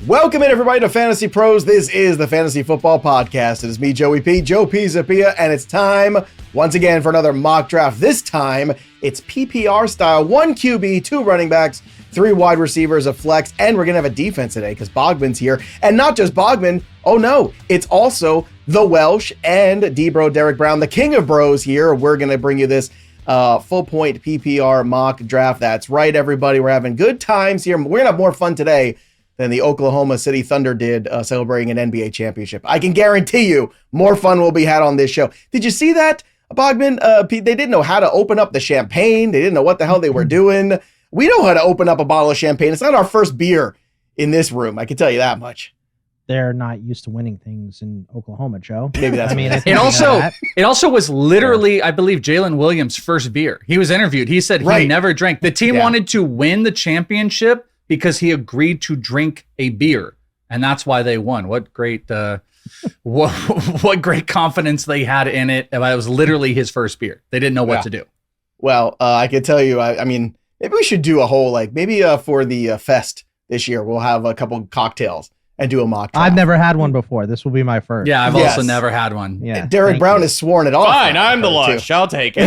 Welcome in, everybody, to Fantasy Pros. This is the Fantasy Football Podcast. It is me, Joe Pisapia, and it's time once again for another mock draft. This time, it's PPR style. 1 QB, 2 running backs, 3 wide receivers, a flex, and we're going to have a defense today because Bogman's here. And not just Bogman. Oh, no. It's also the Welsh and D-Bro Derek Brown, the king of bros here. We're going to bring you this full point PPR mock draft. That's right, everybody. We're having good times here. We're going to have more fun today than the Oklahoma City Thunder did celebrating an NBA championship. I can guarantee you more fun will be had on this show. Did you see that, Bogman? They didn't know how to open up the champagne. They didn't know what the hell they were doing. We know how to open up a bottle of champagne. It's not our first beer in this room. I can tell you that much. They're not used to winning things in Oklahoma, Joe. Maybe that's it also was literally, I believe, Jalen Williams' first beer. He was interviewed. He said he never drank. The team wanted to win the championship because he agreed to drink a beer, and that's why they won. What great, what great confidence they had in it. It was literally his first beer. They didn't know what to do. Well, I can tell you, I mean, maybe we should do a whole, for the fest this year, we'll have a couple cocktails and do a mock draft. I've never had one before. This will be my first. Yeah, I've also never had one. Yeah, Derek Brown has sworn it off. Fine, I'm the lush. I'll take it.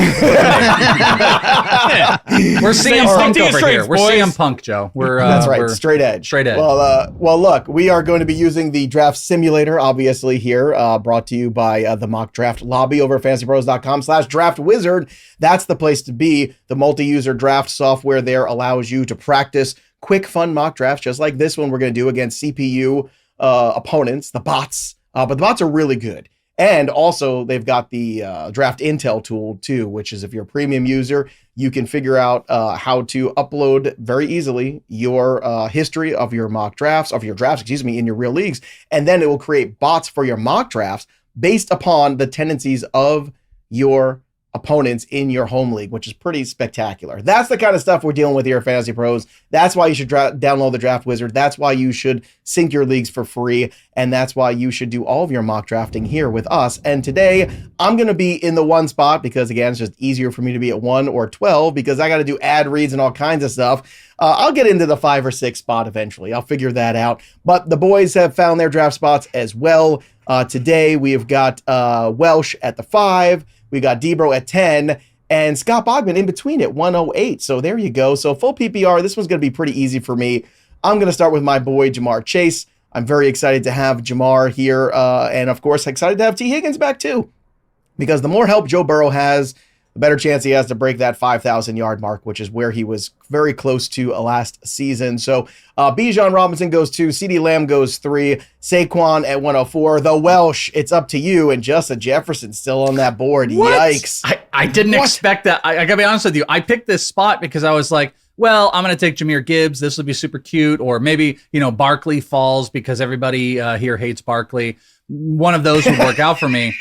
We're CM Punk over here. We're CM Punk, Joe. That's right. Straight edge. Straight edge. Well, look, we are going to be using the draft simulator, obviously here, brought to you by the mock draft lobby over at fantasypros.com/draft wizard. That's the place to be. The multi-user draft software there allows you to practice quick, fun mock drafts, just like this one we're going to do against CPU opponents, the bots. But the bots are really good. And also, they've got the draft intel tool, too, which is if you're a premium user, you can figure out how to upload very easily your history of your mock drafts, in your real leagues. And then it will create bots for your mock drafts based upon the tendencies of your opponents in your home league, which is pretty spectacular. That's the kind of stuff we're dealing with here at Fantasy Pros. That's why you should download the Draft Wizard. That's why you should sync your leagues for free. And that's why you should do all of your mock drafting here with us. And today I'm going to be in the 1 spot because, again, it's just easier for me to be at 1 or 12 because I got to do ad reads and all kinds of stuff. I'll get into the 5 or 6 spot eventually. I'll figure that out. But the boys have found their draft spots as well. Today we have got Welsh at the 5. We got D-Bro at 10 and Scott Bogman in between at 108. So there you go. So full PPR, this one's going to be pretty easy for me. I'm going to start with my boy, Jamar Chase. I'm very excited to have Jamar here. And of course, excited to have T. Higgins back too, because the more help Joe Burrow has, the better chance he has to break that 5,000 yard mark, which is where he was very close to last season. So Bijan Robinson goes 2, CeeDee Lamb goes 3, Saquon at 104. The Welsh, it's up to you, and Justin Jefferson still on that board. What? Yikes. I didn't expect that. I gotta be honest with you. I picked this spot because I was like, well, I'm going to take Jahmyr Gibbs. This will be super cute. Or maybe, Barkley falls because everybody here hates Barkley. One of those would work out for me.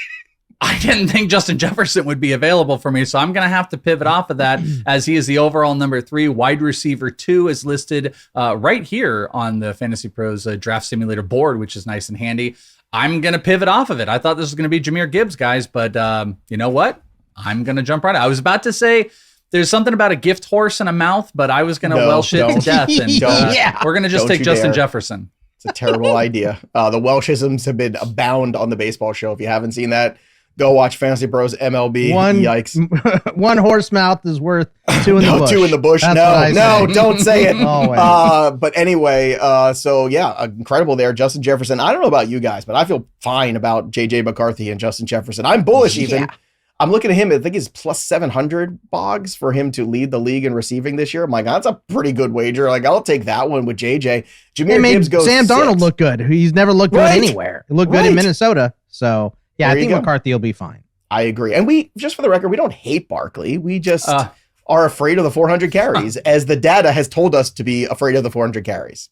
I didn't think Justin Jefferson would be available for me, so I'm going to have to pivot off of that as he is the overall number 3. Wide receiver 2 is listed right here on the Fantasy Pros Draft Simulator board, which is nice and handy. I'm going to pivot off of it. I thought this was going to be Jahmyr Gibbs, guys, but you know what? I'm going to jump right out. I was about to say there's something about a gift horse and a mouth, but I was going to Welsh it to death, and we're going to just take Justin Jefferson. It's a terrible idea. The Welshisms have been abound on the baseball show. If you haven't seen that, go watch Fantasy Bros MLB. Yikes. One horse mouth is worth 2 in the bush. 2 in the bush. No, don't say it. But anyway, so yeah, incredible there. Justin Jefferson. I don't know about you guys, but I feel fine about JJ McCarthy and Justin Jefferson. I'm bullish even. Yeah. I'm looking at him. I think he's plus 700 Boggs for him to lead the league in receiving this year. I'm like, that's a pretty good wager. Like, I'll take that one with JJ. Jahmyr Gibbs goes Sam 6. Darnold look good. He's never looked good anywhere. He looked good in Minnesota. So yeah, I think McCarthy will be fine. I agree. And we, just for the record, we don't hate Barkley. We just are afraid of the 400 carries, as the data has told us to be afraid of the 400 carries.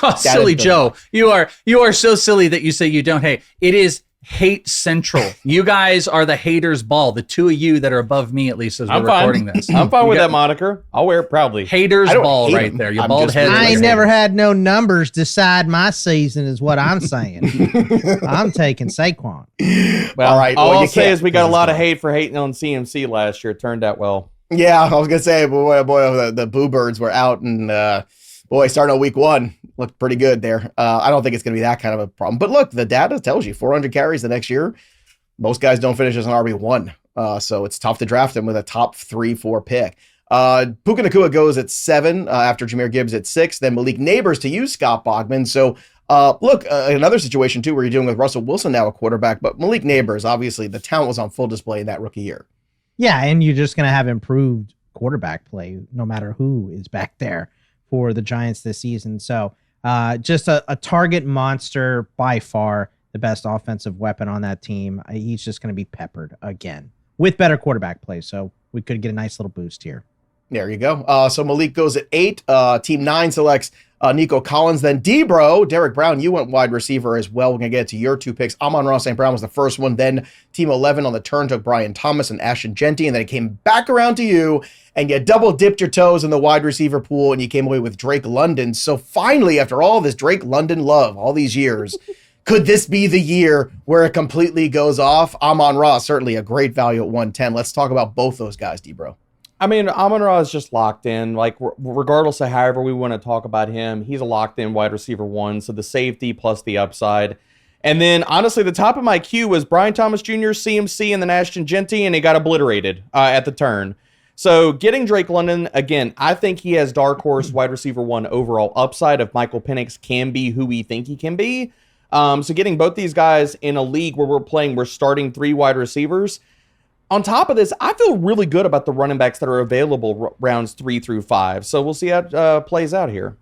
Oh, silly Joe. You are so silly that you say you don't hate. It is hate central. You guys are the haters ball. The 2 of you that are above me, at least, as we're recording this. I'm fine with that moniker. I'll wear it proudly. Haters ball right there. You bald head. I ain't never had no numbers decide my season, is what I'm saying. I'm taking Saquon. Well, all right. All I'll say is we got a lot of hate for hating on CMC last year. It turned out well. Yeah, I was gonna say, boy, the Boo Birds were out, and boy, starting on week 1, looked pretty good there. I don't think it's going to be that kind of a problem. But look, the data tells you 400 carries the next year. Most guys don't finish as an RB1. So it's tough to draft him with a top 3-4 pick. Puka Nacua goes at 7 after Jahmyr Gibbs at 6. Then Malik Nabers to you, Scott Bogman. So look, another situation too where you're dealing with Russell Wilson now a quarterback, but Malik Nabers, obviously the talent was on full display in that rookie year. Yeah, and you're just going to have improved quarterback play no matter who is back there for the Giants this season. So just a target monster, by far the best offensive weapon on that team. He's just going to be peppered again with better quarterback play. So we could get a nice little boost here. There you go. So Malik goes at 8. Team 9 selects Nico Collins. Then Debro, Derek Brown, you went wide receiver as well. We're going to get to your 2 picks. Amon-Ra St. Brown was the first one. Then Team 11 on the turn took Brian Thomas and Ashton Genty. And then it came back around to you, and you double dipped your toes in the wide receiver pool, and you came away with Drake London. So finally, after all this Drake London love, all these years, could this be the year where it completely goes off? Amon-Ra, certainly a great value at 110. Let's talk about both those guys, Debro. I mean, Amon-Ra is just locked in. Like, regardless of however we want to talk about him, he's a locked-in wide receiver 1, so the safety plus the upside. And then, honestly, the top of my queue was Brian Thomas Jr., CMC, and then Ashton Genty, and he got obliterated at the turn. So getting Drake London, again, I think he has dark horse wide receiver 1 overall upside if Michael Penix can be who we think he can be. So getting both these guys in a league where we're starting 3 wide receivers. On top of this, I feel really good about the running backs that are available rounds 3 through 5. So we'll see how it plays out here.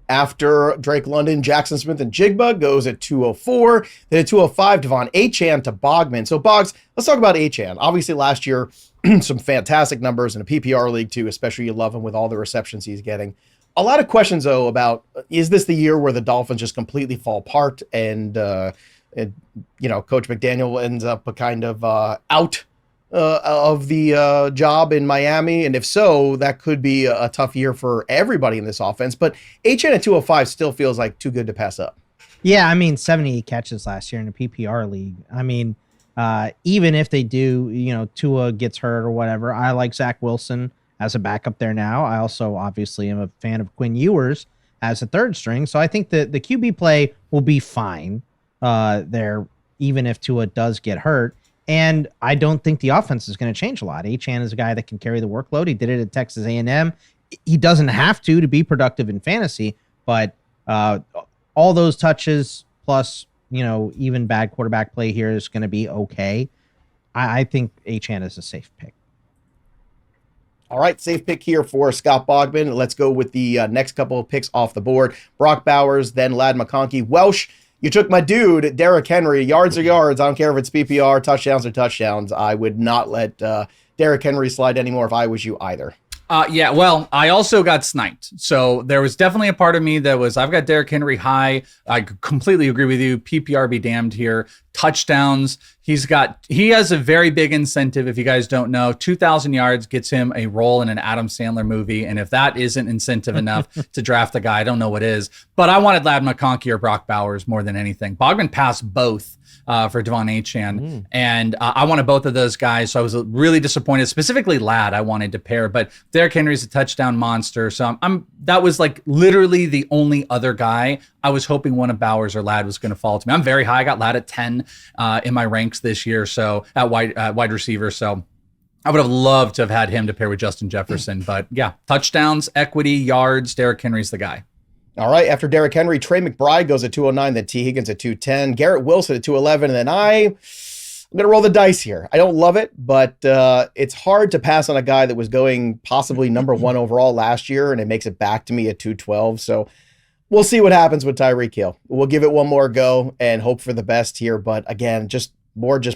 After Drake London, Jackson Smith and Jigba goes at 204. Then at 205, Devon Achane to Bogman. So Boggs, let's talk about Achane. Obviously last year, some fantastic numbers in a PPR league too, especially you love him with all the receptions he's getting. A lot of questions though about, is this the year where the Dolphins just completely fall apart and Coach McDaniel ends up kind of out of the job in Miami, and if so, that could be a tough year for everybody in this offense. But HN at 205 still feels like too good to pass up. Yeah, I mean, 78 catches last year in a PPR league. I mean, even if they do, Tua gets hurt or whatever, I like Zach Wilson as a backup there now. I also obviously am a fan of Quinn Ewers as a third string, so I think the QB play will be fine there, even if Tua does get hurt. And I don't think the offense is going to change a lot. Achane is a guy that can carry the workload. He did it at Texas A&M. He doesn't have to be productive in fantasy, but all those touches plus, even bad quarterback play here is going to be okay. I think Achane is a safe pick. All right, safe pick here for Scott Bogman. Let's go with the next couple of picks off the board. Brock Bowers, then Ladd McConkey. Welsh, you took my dude, Derrick Henry. Yards are yards. I don't care if it's PPR. Touchdowns are touchdowns. I would not let Derrick Henry slide anymore if I was you either. Yeah, well, I also got sniped. So there was definitely a part of me that was, I've got Derrick Henry high. I completely agree with you. PPR be damned here. Touchdowns. He has a very big incentive. If you guys don't know, 2,000 yards gets him a role in an Adam Sandler movie. And if that isn't incentive enough to draft the guy, I don't know what is. But I wanted Ladd McConkey or Brock Bowers more than anything. Bogman passed both for Devon Achane. And I wanted both of those guys. So I was really disappointed, specifically Ladd I wanted to pair, but Derrick Henry's a touchdown monster. So that was like literally the only other guy I was hoping one of Bowers or Ladd was going to fall to me. I'm very high. I got Ladd at 10 in my ranks this year. So at wide receiver. So I would have loved to have had him to pair with Justin Jefferson, but yeah, touchdowns, equity, yards, Derrick Henry's the guy. All right, after Derrick Henry, Trey McBride goes at 209, then T. Higgins at 210, Garrett Wilson at 211, and then I'm going to roll the dice here. I don't love it, but it's hard to pass on a guy that was going possibly number 1 overall last year, and it makes it back to me at 212. So we'll see what happens with Tyreek Hill. We'll give it one more go and hope for the best here, but again, just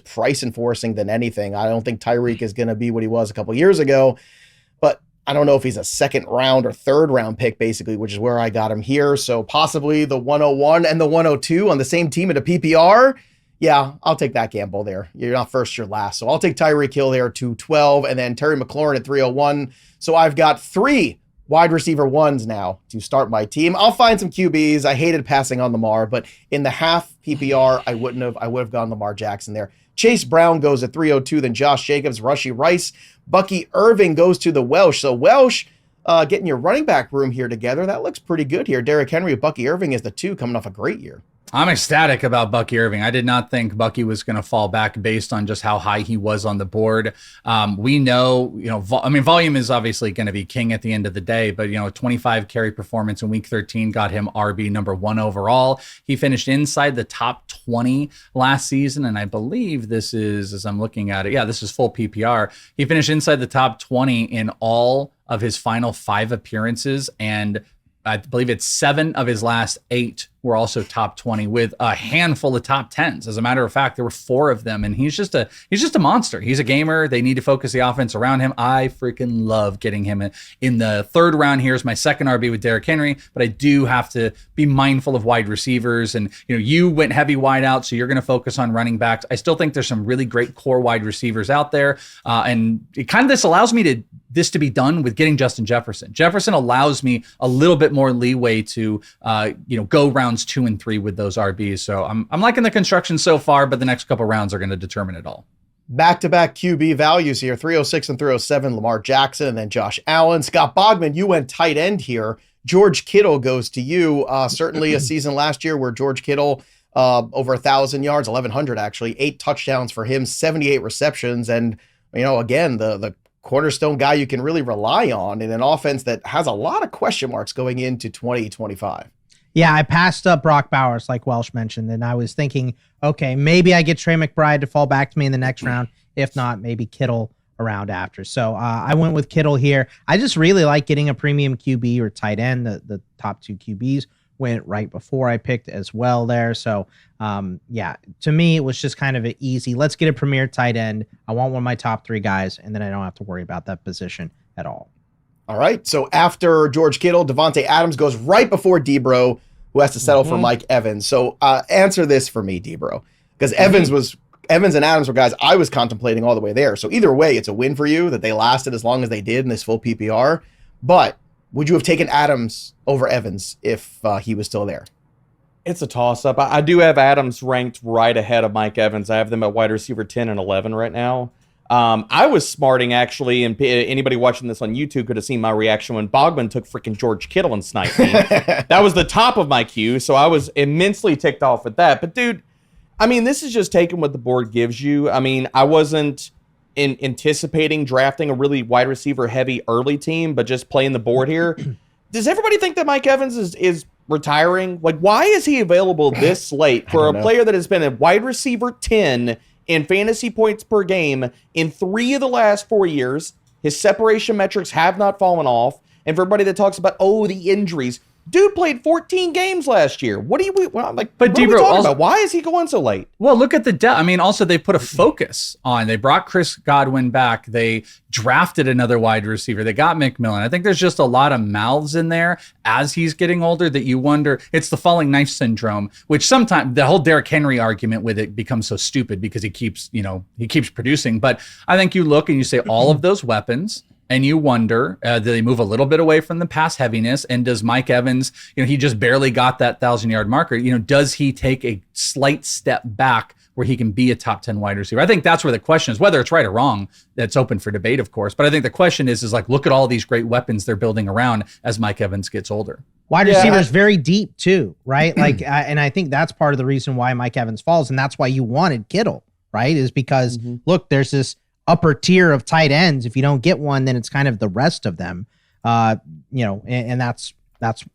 price enforcing than anything. I don't think Tyreek is going to be what he was a couple years ago, but I don't know if he's a second round or third round pick, basically, which is where I got him here. So possibly the 101 and the 102 on the same team at a PPR. Yeah, I'll take that gamble there. You're not first, you're last. So I'll take Tyreek Hill there to 12 and then Terry McLaurin at 301. So I've got 3 wide receiver 1s now to start my team. I'll find some QBs. I hated passing on Lamar, but in the half PPR, I would have gone Lamar Jackson there. Chase Brown goes at 302, then Josh Jacobs, Rashee Rice, Bucky Irving goes to the Welsh. So Welsh, getting your running back room here together. That looks pretty good here. Derrick Henry with Bucky Irving is the 2 coming off a great year. I'm ecstatic about Bucky Irving. I did not think Bucky was going to fall back based on just how high he was on the board. We know, volume is obviously going to be king at the end of the day, but, 25 carry performance in week 13 got him RB number 1 overall. He finished inside the top 20 last season. And I believe this is, as I'm looking at it, this is full PPR. He finished inside the top 20 in all of his final 5 appearances. And I believe it's 7 of his last 8 were also top 20 with a handful of top 10s. As a matter of fact, there were 4 of them, and he's just a monster. He's a gamer. They need to focus the offense around him. I freaking love getting him in the 3rd round. Here's my 2nd RB with Derrick Henry, but I do have to be mindful of wide receivers. And you went heavy wide out, so you're going to focus on running backs. I still think there's some really great core wide receivers out there, and it kind of this allows me this to be done with getting Justin Jefferson. Jefferson allows me a little bit more leeway to go rounds 2 and 3 with those RBs. So I'm liking the construction so far, but the next couple rounds are going to determine it all. Back-to-back QB values here, 306 and 307, Lamar Jackson, and then Josh Allen. Scott Bogman, you went tight end here. George Kittle goes to you. Certainly a season last year where George Kittle, over 1,000 yards, 1,100 actually, 8 touchdowns for him, 78 receptions. And, again, the cornerstone guy you can really rely on in an offense that has a lot of question marks going into 2025. Yeah, I passed up Brock Bowers, like Welsh mentioned, and I was thinking, okay, maybe I get Trey McBride to fall back to me in the next round. If not, maybe Kittle around after. So I went with Kittle here. I just really like getting a premium QB or tight end. The top 2 QBs went right before I picked as well there. So, to me, it was just kind of an easy, let's get a premier tight end. I want one of my top 3 guys, and then I don't have to worry about that position at all. All right. So after George Kittle, Devontae Adams goes right before Debro, who has to settle for Mike Evans. So answer this for me, Debro, because Evans and Adams were guys I was contemplating all the way there. So either way, it's a win for you that they lasted as long as they did in this full PPR. But would you have taken Adams over Evans if he was still there? It's a toss-up. I do have Adams ranked right ahead of Mike Evans. I have them at wide receiver 10 and 11 right now. I was smarting, actually, and anybody watching this on YouTube could have seen my reaction when Bogman took freaking George Kittle and sniped me. That was the top of my queue, so I was immensely ticked off with that. But, dude, this is just taking what the board gives you. I wasn't anticipating drafting a really wide receiver-heavy early team, but just playing the board here. Does everybody think that Mike Evans is retiring? Like, why is he available this late for a player that has been a wide receiver 10 in fantasy points per game in 3 of the last 4 years? His separation metrics have not fallen off. And for everybody that talks about, the injuries, dude played 14 games last year. What are we talking about? Why is he going so late? Well, look at the depth. Also, they put a focus on. They brought Chris Godwin back. They drafted another wide receiver. They got McMillan. I think there's just a lot of mouths in there as he's getting older that you wonder. It's the falling knife syndrome, which sometimes the whole Derrick Henry argument with it becomes so stupid because he keeps producing. But I think you look and you say all of those weapons, and you wonder, do they move a little bit away from the pass heaviness? And does Mike Evans, he just barely got that 1,000-yard marker. Does he take a slight step back where he can be a top 10 wide receiver? I think that's where the question is, whether it's right or wrong. That's open for debate, of course. But I think the question is like, look at all these great weapons they're building around as Mike Evans gets older. Wide receivers very deep too, right? And I think that's part of the reason why Mike Evans falls, and that's why you wanted Kittle, right? Is because look, there's this upper tier of tight ends. If you don't get one, then it's kind of the rest of them, and that's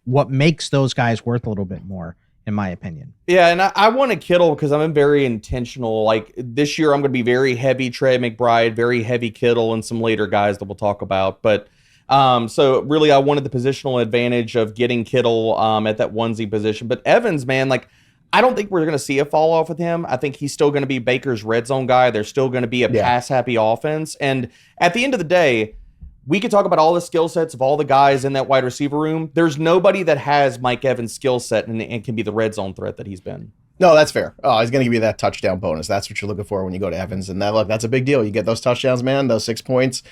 what makes those guys worth a little bit more, in my opinion. Yeah, and I wanted Kittle because I'm very intentional. Like this year, I'm going to be very heavy Trey McBride, very heavy Kittle, and some later guys that we'll talk about. But so really, I wanted the positional advantage of getting Kittle at that onesie position. But Evans, man, I don't think we're going to see a fall off with him. I think he's still going to be Baker's red zone guy. There's still going to be a pass-happy offense. And at the end of the day, we could talk about all the skill sets of all the guys in that wide receiver room. There's nobody that has Mike Evans' skill set and can be the red zone threat that he's been. No, that's fair. He's going to give you that touchdown bonus. That's what you're looking for when you go to Evans. And that's a big deal. You get those touchdowns, man, those 6 points.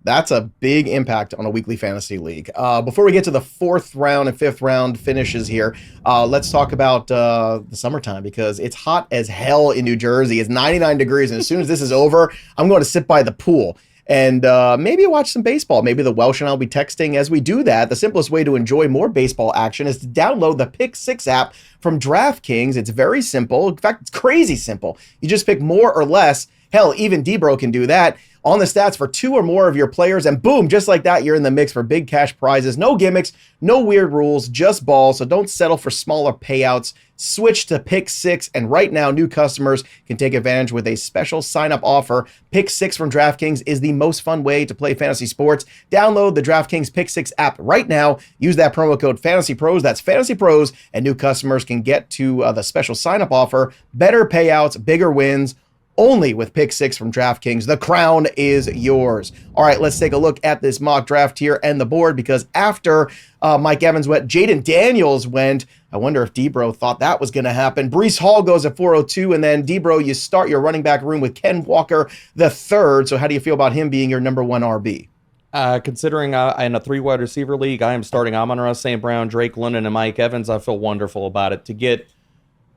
That's a big impact on a weekly fantasy league. Before we get to the 4th round and 5th round finishes here, let's talk about the summertime because it's hot as hell in New Jersey. It's 99 degrees, and as soon as this is over, I'm going to sit by the pool. and maybe watch some baseball. Maybe the Welsh and I'll be texting as we do that. The simplest way to enjoy more baseball action is to download the Pick 6 app from DraftKings. It's very simple. In fact, it's crazy simple. You just pick more or less. Hell, even Debro can do that on the stats for 2 or more of your players, and boom, just like that, you're in the mix for big cash prizes. No gimmicks, no weird rules, just balls. So don't settle for smaller payouts. Switch to Pick 6, and right now, new customers can take advantage with a special sign-up offer. Pick 6 from DraftKings is the most fun way to play fantasy sports. Download the DraftKings Pick 6 app right now. Use that promo code FANTASYPROS. That's FANTASYPROS, and new customers can get to the special sign-up offer. Better payouts, bigger wins. Only with Pick 6 from DraftKings. The crown is yours. All right, let's take a look at this mock draft here and the board, because after Mike Evans went, Jaden Daniels went. I wonder if Debro thought that was going to happen. Breece Hall goes at 402, and then Debro, you start your running back room with Ken Walker the third. So how do you feel about him being your number 1 RB? Considering in a 3 wide receiver league, I am starting Amon-Ra St. Brown, Drake London, and Mike Evans. I feel wonderful about it. To get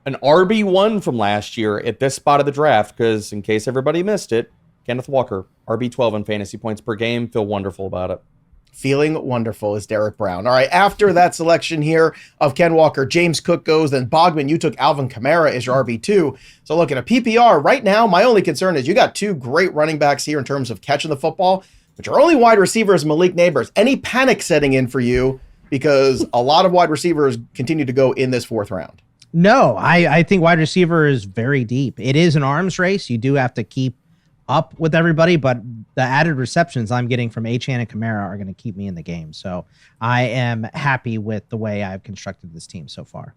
an RB1 from last year at this spot of the draft, because in case everybody missed it, Kenneth Walker, RB12 in fantasy points per game. Feel wonderful about it. Feeling wonderful is Derek Brown. All right, after that selection here of Ken Walker, James Cook goes, then Bogman, you took Alvin Kamara as your RB2. So look, at a PPR right now, my only concern is you got 2 great running backs here in terms of catching the football, but your only wide receiver is Malik Nabers. Any panic setting in for you? Because a lot of wide receivers continue to go in this 4th round. No, I think wide receiver is very deep. It is an arms race. You do have to keep up with everybody, but the added receptions I'm getting from Achane and Kamara are going to keep me in the game. So I am happy with the way I've constructed this team so far.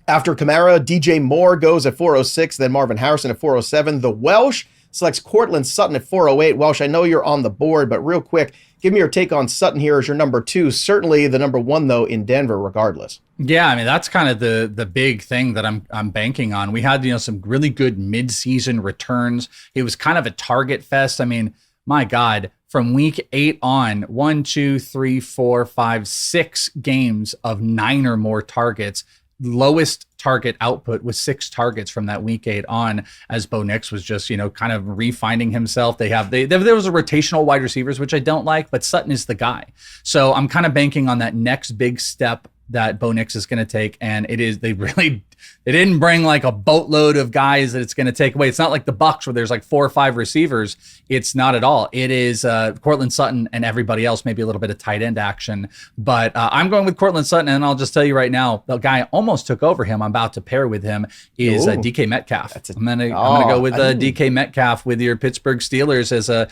After Kamara, DJ Moore goes at 406, then Marvin Harrison at 407. The Welsh selects Cortland Sutton at 408. Welsh, I know you're on the board, but real quick, give me your take on Sutton here as your number 2. Certainly the number 1, though, in Denver, regardless. Yeah, I mean, that's kind of the big thing that I'm banking on. We had, some really good midseason returns. It was kind of a target fest. I mean, my God, from week 8 on, 1, 2, 3, 4, 5, 6 games of 9 or more targets. Lowest target output was 6 targets from that week 8 on, as Bo Nix was just, kind of refinding himself. There was a rotational wide receivers, which I don't like, but Sutton is the guy. So I'm kind of banking on that next big step that Bo Nix is going to take. And they didn't bring like a boatload of guys that it's going to take away. It's not like the Bucs where there's like 4 or 5 receivers. It's not at all. It is Cortland Sutton and everybody else, maybe a little bit of tight end action. But I'm going with Cortland Sutton, and I'll just tell you right now, the guy almost took over him. I'm about to pair with him is DK Metcalf. I'm gonna go with DK Metcalf with your Pittsburgh Steelers as a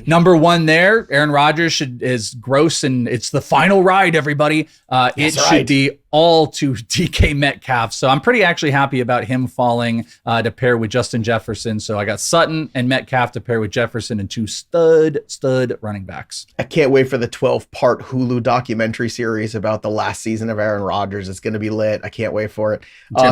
number 1 there. Aaron Rodgers is gross, and it's the final ride, everybody. It should be all to DK Metcalf. So I'm pretty actually happy about him falling to pair with Justin Jefferson. So I got Sutton and Metcalf to pair with Jefferson and 2 stud running backs. I can't wait for the 12-part Hulu documentary series about the last season of Aaron Rodgers. It's going to be lit. I can't wait for it.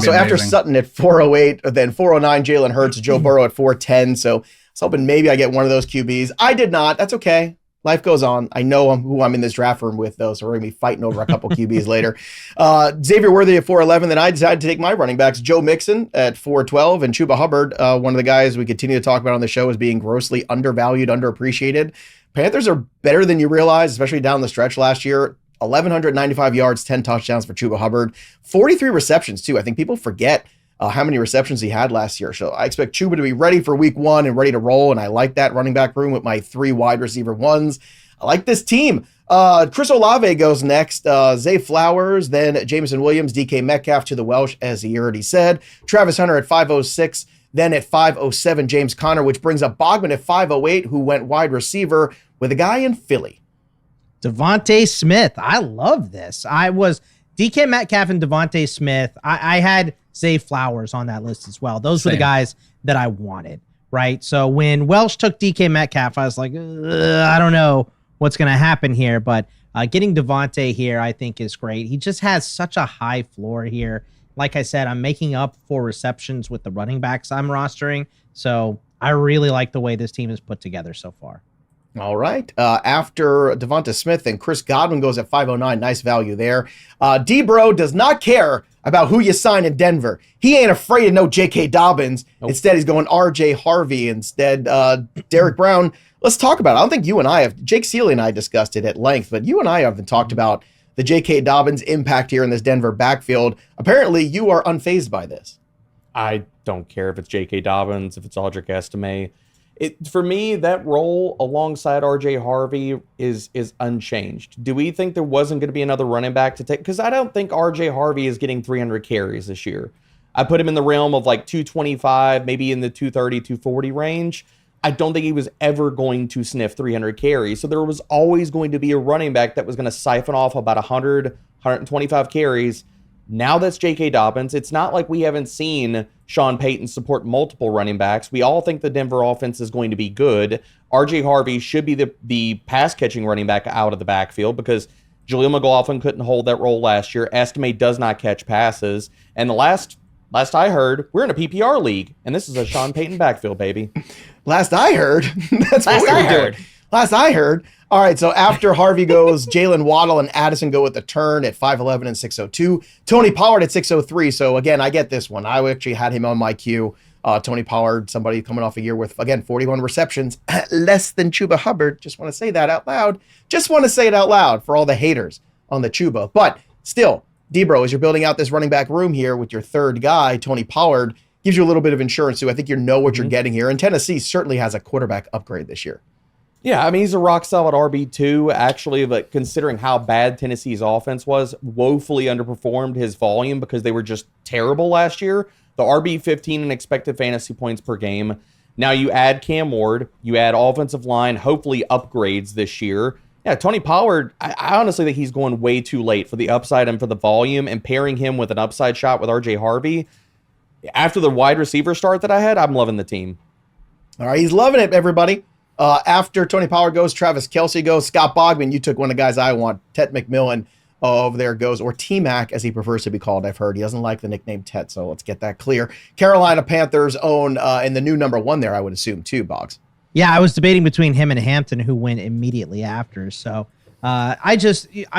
So after Sutton at 408, then 409, Jalen Hurts, Joe Burrow at 410. So I was hoping maybe I get one of those QBs. I did not. That's okay. Life goes on. I know who I'm in this draft room with, though, so we're going to be fighting over a couple QBs later. Xavier Worthy at 411. Then I decided to take my running backs. Joe Mixon at 412 and Chuba Hubbard, one of the guys we continue to talk about on the show as being grossly undervalued, underappreciated. Panthers are better than you realize, especially down the stretch last year. 1,195 yards, 10 touchdowns for Chuba Hubbard. 43 receptions, too. I think people forget how many receptions he had last year. So I expect Chuba to be ready for week 1 and ready to roll. And I like that running back room with my 3 wide receiver 1s. I like this team. Chris Olave goes next. Zay Flowers, then Jameson Williams, DK Metcalf to the Welsh, as he already said. Travis Hunter at 506. Then at 507, James Conner, which brings up Bogman at 508, who went wide receiver with a guy in Philly. Devontae Smith. I love this. I was DK Metcalf and Devontae Smith. I had Zay Flowers on that list as well. Those were the guys that I wanted, right? So when Welsh took DK Metcalf, I was like, I don't know what's going to happen here, but getting Devontae here, I think, is great. He just has such a high floor here. Like I said, I'm making up for receptions with the running backs I'm rostering. So I really like the way this team is put together so far. All right. After Devonta Smith and Chris Godwin goes at 509. Nice value there. D-Bro does not care about who you sign in Denver. He ain't afraid of no J.K. Dobbins. Nope. Instead, he's going R.J. Harvey instead. Derek Brown. Let's talk about it. I don't think you and I have, Jake Seeley and I discussed it at length, but you and I haven't talked about the J.K. Dobbins impact here in this Denver backfield. Apparently, you are unfazed by this. I don't care if it's J.K. Dobbins, if it's Audric Estime. For me, that role alongside R.J. Harvey is unchanged. Do we think there wasn't going to be another running back to take? Because I don't think R.J. Harvey is getting 300 carries this year. I put him in the realm of like 225, maybe in the 230, 240 range. I don't think he was ever going to sniff 300 carries. So there was always going to be a running back that was going to siphon off about 100, 125 carries. Now that's J.K. Dobbins. It's not like we haven't seen Sean Payton support multiple running backs. We all think the Denver offense is going to be good. R.J. Harvey should be the pass-catching running back out of the backfield because Jaleel McLaughlin couldn't hold that role last year. Estime does not catch passes. And the last I heard, we're in a PPR league, and this is a Sean Payton backfield, baby. Last I heard, that's what we were doing. Last I heard. All right, so after Harvey goes, Jalen Waddle and Addison go with the turn at 5'11 and 602. Tony Pollard at 603. So again, I get this one. I actually had him on my queue. Tony Pollard, somebody coming off a year with, again, 41 receptions, less than Chuba Hubbard. Just want to say that out loud. Just want to say it out loud for all the haters on the Chuba. But still, D-Bro, as you're building out this running back room here with your third guy, Tony Pollard, gives you a little bit of insurance too. I think you know what you're getting here. And Tennessee certainly has a quarterback upgrade this year. Yeah, I mean, he's a rock-solid RB2, actually, but considering how bad Tennessee's offense was, woefully underperformed his volume because they were just terrible last year. The RB15 in expected fantasy points per game. Now you add Cam Ward, you add offensive line, hopefully upgrades this year. Yeah, Tony Pollard, I honestly think he's going way too late for the upside and for the volume, and pairing him with an upside shot with R.J. Harvey. After the wide receiver start that I had, I'm loving the team. All right, he's loving it, everybody. After Tony Pollard goes, Travis Kelce goes, Scott Bogman, you took one of the guys I want. Tet McMillan over there goes, or T-Mac as he prefers to be called, I've heard. He doesn't like the nickname Tet, so let's get that clear. Carolina Panthers own, and the new number one there, I would assume, too, Boggs. Yeah, I was debating between him and Hampton, who went immediately after. So I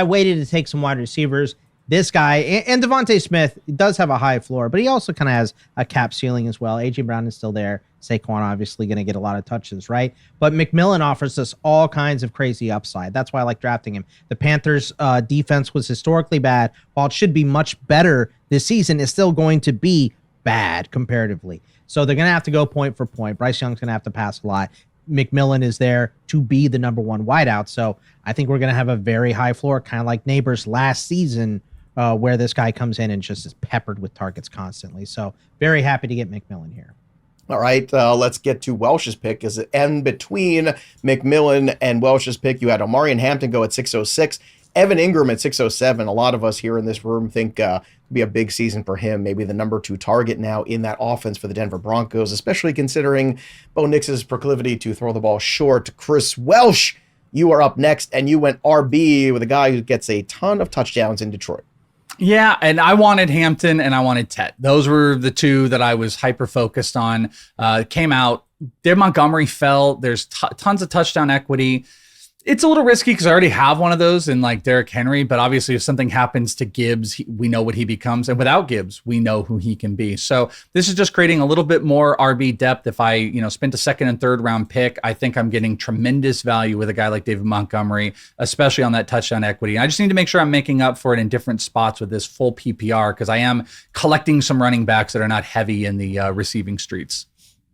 waited to take some wide receivers. This guy and Devontae Smith does have a high floor, but he also kind of has a cap ceiling as well. A.J. Brown is still there. Saquon obviously going to get a lot of touches, right? But McMillan offers us all kinds of crazy upside. That's why I like drafting him. The Panthers' defense was historically bad. While it should be much better this season, it's still going to be bad comparatively. So they're going to have to go point for point. Bryce Young's going to have to pass a lot. McMillan is there to be the number one wideout. So I think we're going to have a very high floor, kind of like Nabers last season, where this guy comes in and just is peppered with targets constantly. So very happy to get McMillan here. All right, let's get to Welsh's pick. Is it end between McMillan and Welsh's pick? You had Omari and Hampton go at 606. Evan Ingram at 607. A lot of us here in this room think could be a big season for him. Maybe the number 2 target now in that offense for the Denver Broncos, especially considering Bo Nix's proclivity to throw the ball short. Chris Welsh, you are up next, and you went RB with a guy who gets a ton of touchdowns in Detroit. Yeah, and I wanted Hampton and I wanted Tet. Those were the two that I was hyper-focused on. Came out. Dave Montgomery fell. There's tons of touchdown equity. It's a little risky because I already have one of those in like Derrick Henry, but obviously if something happens to Gibbs, we know what he becomes. And without Gibbs, we know who he can be. So this is just creating a little bit more RB depth. If I, spent a second and third round pick, I think I'm getting tremendous value with a guy like David Montgomery, especially on that touchdown equity. And I just need to make sure I'm making up for it in different spots with this full PPR because I am collecting some running backs that are not heavy in the receiving streets.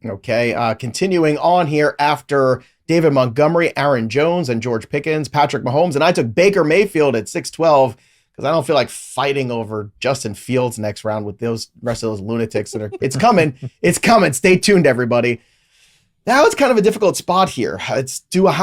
Okay, continuing on here after David Montgomery, Aaron Jones, and George Pickens, Patrick Mahomes, and I took Baker Mayfield at 612 because I don't feel like fighting over Justin Fields next round with those rest of those lunatics that are. It's coming. It's coming. Stay tuned, everybody. Now it's kind of a difficult spot here. How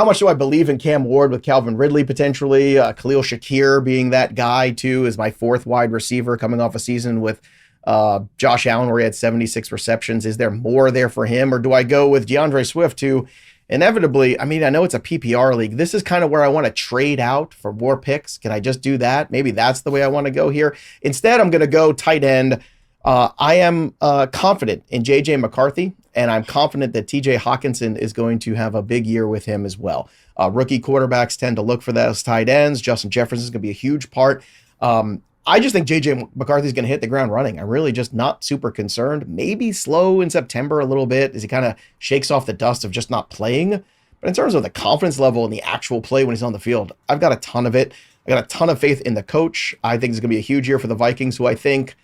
much do I believe in Cam Ward with Calvin Ridley potentially? Khalil Shakir being that guy too is my 4th wide receiver coming off a season with Josh Allen where he had 76 receptions. Is there more there for him, or do I go with DeAndre Swift who inevitably, I know it's a PPR league. This is kind of where I want to trade out for more picks. Can I just do that? Maybe that's the way I want to go here. Instead, I'm going to go tight end. I am confident in J.J. McCarthy and I'm confident that TJ Hawkinson is going to have a big year with him as well. Rookie quarterbacks tend to look for those tight ends. Justin Jefferson is going to be a huge part. I just think JJ McCarthy's going to hit the ground running. I'm really just not super concerned. Maybe slow in September a little bit as he kind of shakes off the dust of just not playing. But in terms of the confidence level and the actual play when he's on the field, I've got a ton of it. I got a ton of faith in the coach. I think it's going to be a huge year for the Vikings, who I think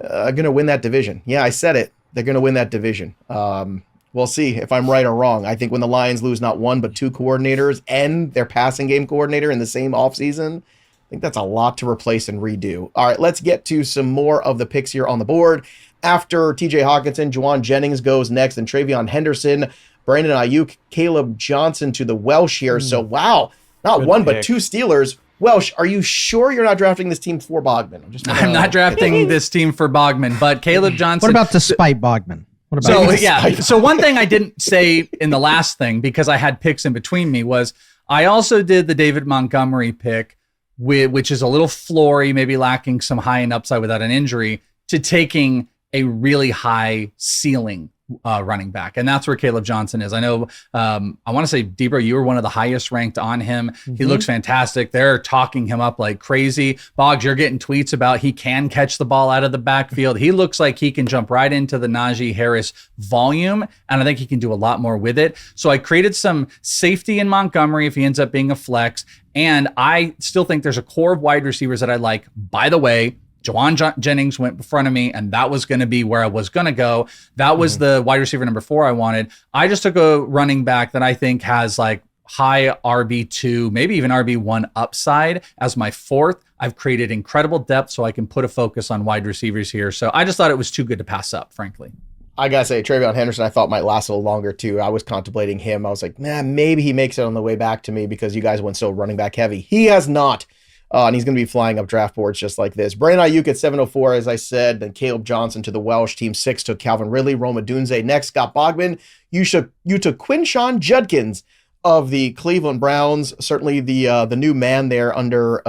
are going to win that division. Yeah, I said it. They're going to win that division. We'll see if I'm right or wrong. I think when the Lions lose not one but two coordinators and their passing game coordinator in the same offseason, I think that's a lot to replace and redo. All right, let's get to some more of the picks here on the board. After TJ Hawkinson, Juwan Jennings goes next, and Travion Henderson, Brandon Ayuk, Caleb Johnson to the Welsh here. So, wow, not Good one pick. but two Steelers. Welsh, are you sure you're not drafting this team for Bogman? I'm not drafting this team for Bogman, but Caleb Johnson. What about despite Bogman? What about So Maybe yeah, despite- so one thing I didn't say in the last thing, because I had picks in between me, was I also did the David Montgomery pick, which is a little floory, maybe lacking some high end upside without an injury, to taking a really high ceiling running back. And that's where Caleb Johnson is. I know, I want to say, Debra, you were one of the highest ranked on him. He looks fantastic. They're talking him up like crazy. Boggs, you're getting tweets about he can catch the ball out of the backfield. He looks like he can jump right into the Najee Harris volume, and I think he can do a lot more with it. So I created some safety in Montgomery if he ends up being a flex. And I still think there's a core of wide receivers that I like. By the way, Juwan Jennings went in front of me, and that was going to be where I was going to go. That was the wide receiver number 4 I wanted. I just took a running back that I think has like high RB2, maybe even RB1 upside as my 4th. I've created incredible depth so I can put a focus on wide receivers here. So I just thought it was too good to pass up, frankly. I gotta say, Travion Henderson, I thought might last a little longer too. I was contemplating him. I was like, man, maybe he makes it on the way back to me because you guys went so running back heavy. He has not. And he's going to be flying up draft boards just like this. Brandon Ayuk at 704, as I said. Then Caleb Johnson to the Welsh. Team 6 took Calvin Ridley. Roma Dunze next. Scott Bogman. You took Quinshawn Judkins of the Cleveland Browns. Certainly the new man there under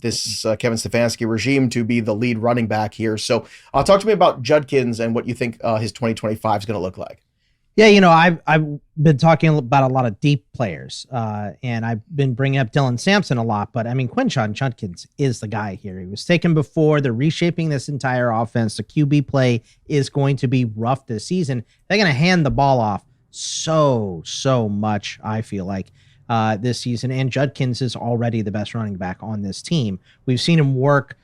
this Kevin Stefanski regime to be the lead running back here. So talk to me about Judkins and what you think his 2025 is going to look like. Yeah, I've been talking about a lot of deep players, and I've been bringing up Dylan Sampson a lot, but I mean, Quinshawn Judkins is the guy here. He was taken before. They're reshaping this entire offense. The QB play is going to be rough this season. They're going to hand the ball off so much, I feel like, this season, and Judkins is already the best running back on this team. We've seen him work,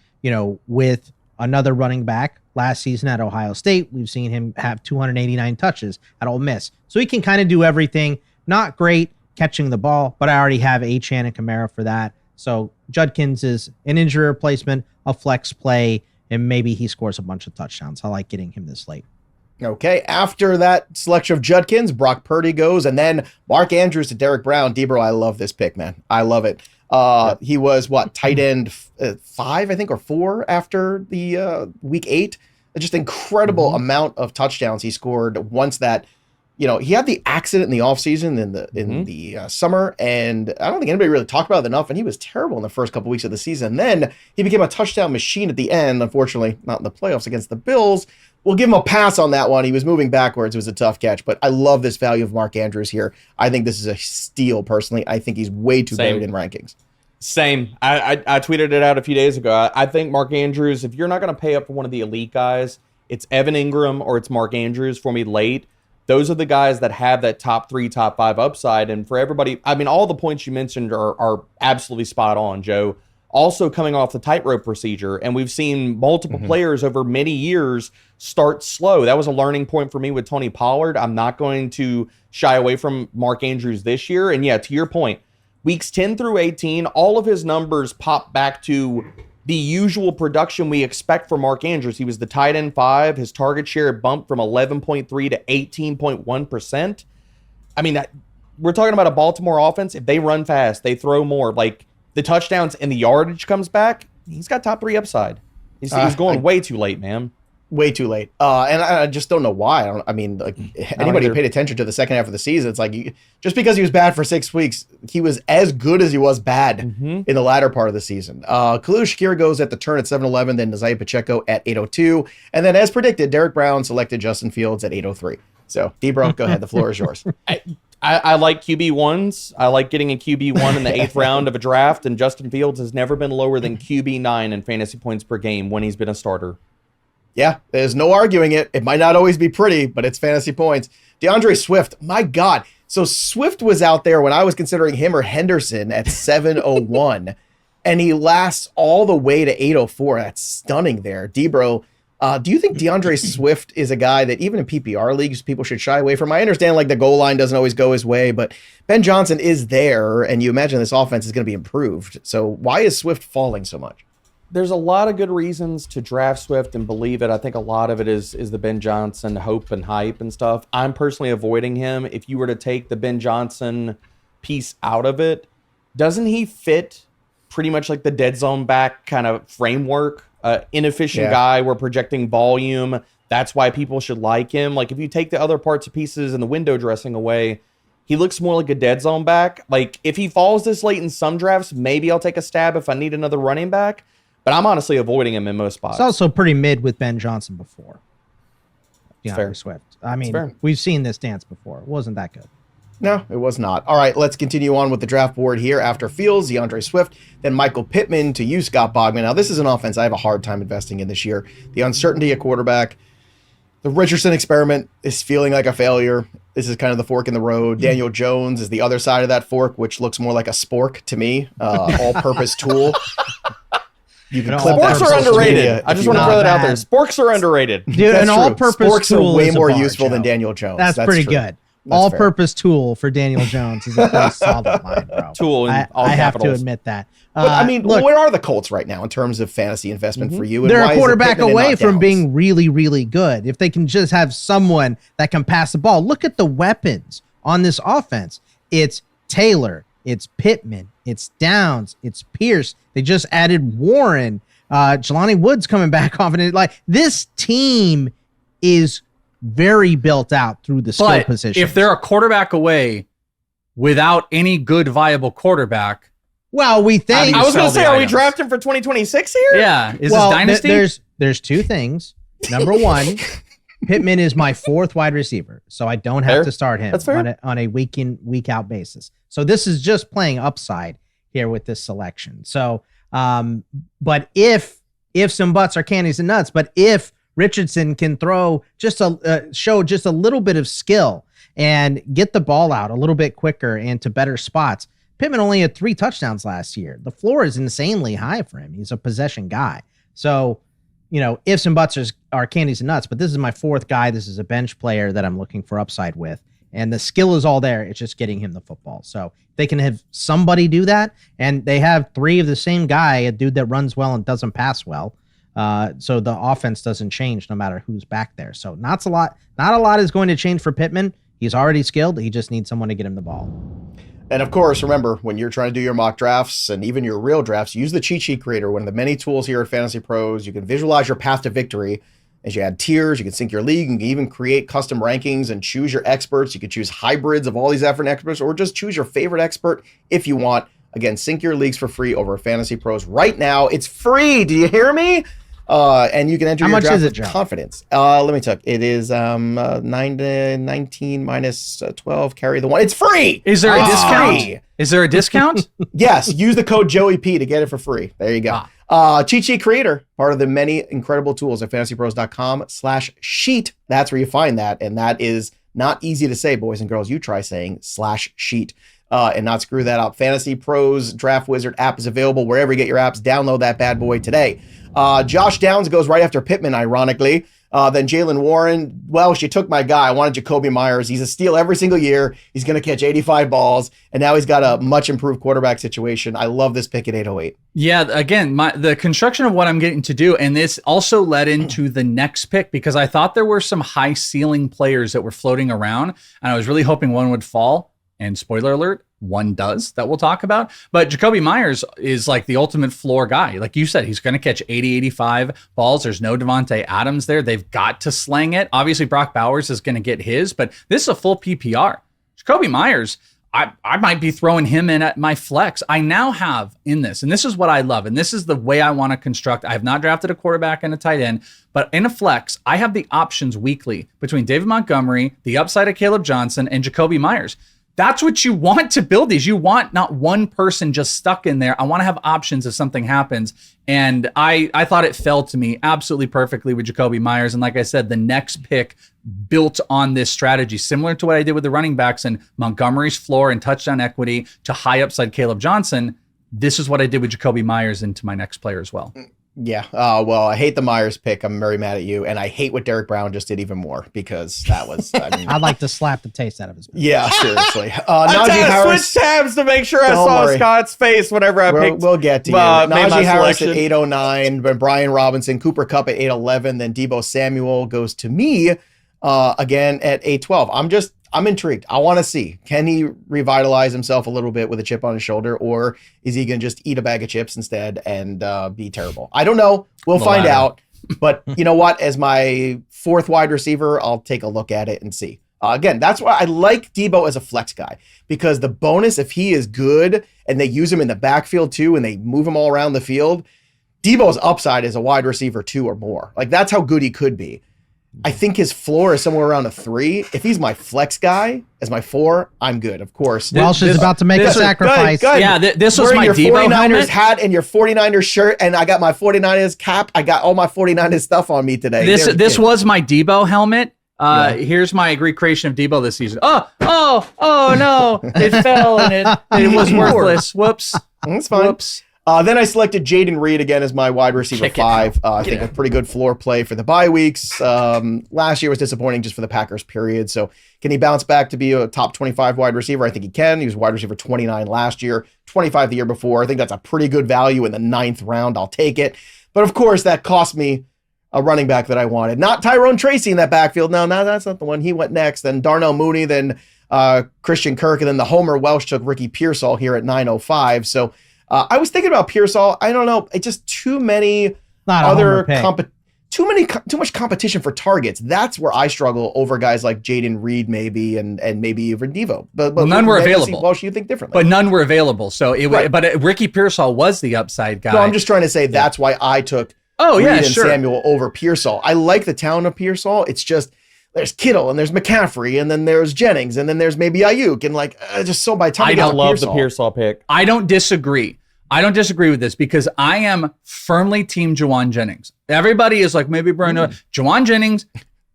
with another running back last season at Ohio State. We've seen him have 289 touches at Ole Miss. So he can kind of do everything. Not great catching the ball, but I already have Achane and Kamara for that. So Judkins is an injury replacement, a flex play, and maybe he scores a bunch of touchdowns. I like getting him this late. Okay, after that selection of Judkins, Brock Purdy goes, and then Mark Andrews to Derek Brown. Debro, I love this pick, man. I love it. He was tight end 5, I think, or 4 after the week 8. Just incredible amount of touchdowns he scored once that, he had the accident in the offseason in the summer, and I don't think anybody really talked about it enough, and he was terrible in the first couple weeks of the season. Then he became a touchdown machine at the end, unfortunately not in the playoffs against the Bills. We'll give him a pass on that one. He was moving backwards. It was a tough catch, but I love this value of Mark Andrews here. I think this is a steal, personally. I think he's way too buried in rankings. Same. I tweeted it out a few days ago. I think Mark Andrews, if you're not going to pay up for one of the elite guys, it's Evan Ingram or it's Mark Andrews for me late. Those are the guys that have that top 3, top 5 upside. And for everybody, I mean, all the points you mentioned are absolutely spot on, Joe. Also coming off the tightrope procedure. And we've seen multiple players over many years start slow. That was a learning point for me with Tony Pollard. I'm not going to shy away from Mark Andrews this year. And yeah, to your point, weeks 10 through 18, all of his numbers pop back to the usual production we expect for Mark Andrews. He was the tight end 5. His target share bumped from 11.3 to 18.1%. I mean, we're talking about a Baltimore offense. If they run fast, they throw more. Like the touchdowns and the yardage comes back, he's got top 3 upside. He's going way too late, man. Way too late. And I just don't know why. Anybody who paid attention to the second half of the season, it's like, just because he was bad for 6 weeks, he was as good as he was bad in the latter part of the season. Khalil Shakir goes at the turn at 7-11, then Isaiah Pacheco at 8:02. And then, as predicted, Derek Brown selected Justin Fields at 8:03. So, Debro, go ahead. The floor is yours. I like QB1s. I like getting a QB1 in the 8th round of a draft, and Justin Fields has never been lower than QB9 in fantasy points per game when he's been a starter. Yeah, there's no arguing it. It might not always be pretty, but it's fantasy points. DeAndre Swift, my God. So Swift was out there when I was considering him or Henderson at 701, and he lasts all the way to 804. That's stunning there. Debro, do you think DeAndre Swift is a guy that even in PPR leagues people should shy away from? I understand like the goal line doesn't always go his way, but Ben Johnson is there, and you imagine this offense is going to be improved. So why is Swift falling so much? There's a lot of good reasons to draft Swift and believe it. I think a lot of it is the Ben Johnson hope and hype and stuff. I'm personally avoiding him. If you were to take the Ben Johnson piece out of it, doesn't he fit pretty much like the dead zone back kind of framework? Inefficient guy, we're projecting volume. That's why people should like him. Like if you take the other parts and pieces and the window dressing away, he looks more like a dead zone back. Like if he falls this late in some drafts, maybe I'll take a stab if I need another running back. But I'm honestly avoiding him in most spots. It's also pretty mid with Ben Johnson before. Fair. Swift. I mean, we've seen this dance before. It wasn't that good. No, it was not. All right, let's continue on with the draft board here. After Fields, DeAndre Swift, then Michael Pittman to you, Scott Bogman. Now, this is an offense I have a hard time investing in this year. The uncertainty at quarterback. The Richardson experiment is feeling like a failure. This is kind of the fork in the road. Daniel Jones is the other side of that fork, which looks more like a spork to me. All-purpose tool. You can clip sporks are underrated. I just want to throw that out there. Sporks are underrated. Dude, an all-purpose sporks tool are way more bar, useful Joe. than Daniel Jones. That's pretty true. Good. All-purpose tool for Daniel Jones is a pretty solid line, bro. Tool in all I have capitals. to admit that. But I mean, look, where are the Colts right now in terms of fantasy investment for you? And they're why a is it quarterback Pittman and away not from Downs? being really, really good. If they can just have someone that can pass the ball. Look at the weapons on this offense. It's Taylor. It's Pittman. It's Downs. It's Pierce. They just added Warren. Jelani Woods coming back confident. Like this team is very built out through the skill position. If they're a quarterback away without any good viable quarterback, well, we think. I was going to say, are we drafting for 2026 here? Yeah. Is this dynasty? There's two things. Number one, Pittman is my 4th wide receiver, so I don't have to start him on a week in, week out basis. So this is just playing upside here with this selection. So, but if some butts are candies and nuts, but if Richardson can throw show just a little bit of skill and get the ball out a little bit quicker and to better spots. Pittman only had 3 touchdowns last year. The floor is insanely high for him. He's a possession guy. So, ifs and buts are candies and nuts, but this is my 4th guy. This is a bench player that I'm looking for upside with. And the skill is all there. It's just getting him the football. So they can have somebody do that. And they have 3 of the same guy, a dude that runs well and doesn't pass well. So the offense doesn't change no matter who's back there. So not a lot is going to change for Pittman. He's already skilled. He just needs someone to get him the ball. And of course, remember, when you're trying to do your mock drafts and even your real drafts, use the cheat sheet creator, one of the many tools here at Fantasy Pros. You can visualize your path to victory. As you add tiers, you can sync your league. You can even create custom rankings and choose your experts. You can choose hybrids of all these different experts, or just choose your favorite expert if you want. Again, sync your leagues for free over Fantasy Pros right now. It's free. Do you hear me? And you can enter your draft with confidence. Let me check. It is 9 to 19 minus 12. Carry the 1. It's free. Is there a discount? Free. Is there a discount? Yes. Use the code JoeyP to get it for free. There you go. Cheat sheet creator, part of the many incredible tools at fantasypros.com/sheet. That's where you find that. And that is not easy to say, boys and girls. You try saying /sheet. And not screw that up. Fantasy Pros Draft Wizard app is available wherever you get your apps. Download that bad boy today. Josh Downs goes right after Pittman, ironically. Then Jalen Warren. Welsh, you took my guy. I wanted Jacoby Myers. He's a steal every single year. He's going to catch 85 balls. And now he's got a much improved quarterback situation. I love this pick at 808. Yeah, again, the construction of what I'm getting to do, and this also led into the next pick because I thought there were some high ceiling players that were floating around, and I was really hoping one would fall. And spoiler alert, one does that we'll talk about. But Jacoby Myers is like the ultimate floor guy. Like you said, he's going to catch 80, 85 balls. There's no Devontae Adams there. They've got to slang it. Obviously, Brock Bowers is going to get his, but this is a full PPR. Jacoby Myers, I might be throwing him in at my flex. I now have in this, and this is what I love, and this is the way I want to construct. I have not drafted a quarterback and a tight end, but in a flex, I have the options weekly between David Montgomery, the upside of Caleb Johnson, and Jacoby Myers. That's what you want to build these. You want not one person just stuck in there. I want to have options if something happens. And I thought it fell to me absolutely perfectly with Jacoby Myers. And like I said, the next pick built on this strategy, similar to what I did with the running backs and Montgomery's floor and touchdown equity to high upside Caleb Johnson. This is what I did with Jacoby Myers into my next player as well. Yeah. Well, I hate the Myers pick. I'm very mad at you. And I hate what Derek Brown just did even more because that was, I mean, I'd like to slap the taste out of his mouth. Yeah, seriously. I'm Najee trying to Harris. switch tabs to make sure I Don't saw worry. Scott's face whenever I picked. We'll get to you. made my Najee Harris selection. at 809, but Brian Robinson, Cooper Kupp at 811, then Deebo Samuel goes to me again at 812. I'm intrigued. I want to see, can he revitalize himself a little bit with a chip on his shoulder, or is he going to just eat a bag of chips instead and be terrible? I don't know. We'll find out. But you know what? As my fourth wide receiver, I'll take a look at it and see. Again, that's why I like Deebo as a flex guy, because the bonus, if he is good and they use him in the backfield too, and they move him all around the field, Deebo's upside is a wide receiver 2 or more. Like, that's how good he could be. I think his floor is somewhere around a 3. If he's my flex guy as my 4, I'm good, of course. Welsh is about to make a sacrifice. Good. Yeah, this was Wearing my your Deebo 49ers helmet. hat and your 49ers shirt, and I got my 49ers cap. I got all my 49ers stuff on me today. This was my Deebo helmet. Yeah. Here's my recreation of Deebo this season. Oh no, it fell and it was worthless. Whoops. That's fine. Whoops. Then I selected Jaden Reed again as my wide receiver Kick it 5. I Get think it. a pretty good floor play for the bye weeks. Last year was disappointing just for the Packers, period. So can he bounce back to be a top 25 wide receiver? I think he can. He was wide receiver 29 last year, 25 the year before. I think that's a pretty good value in the 9th round. I'll take it. But of course, that cost me a running back that I wanted. Not Tyrone Tracy in that backfield. No, that's not the one. He went next. Then Darnell Mooney, then Christian Kirk, and then the Homer Welsh took Ricky Pearsall here at 905. So I was thinking about Pearsall. I don't know. It's just too many Not a other homer pick. too much competition for targets. That's where I struggle over guys like Jaden Reed, maybe, and maybe even Devo. But None were maybe available. Welsh, you think differently. But none were available. So Right. but Ricky Pearsall was the upside guy. No, I'm just trying to say that's why I took Oh, Reed yeah, and sure. Samuel over Pearsall. I like the talent of Pearsall. It's just there's Kittle and there's McCaffrey and then there's Jennings and then there's maybe Ayuk and like just so by the time I you get don't to love the Pearsall- Pearsall pick. I don't disagree. I don't disagree with this because I am firmly team Juwan Jennings. Everybody is like, maybe Bruno. Juwan Jennings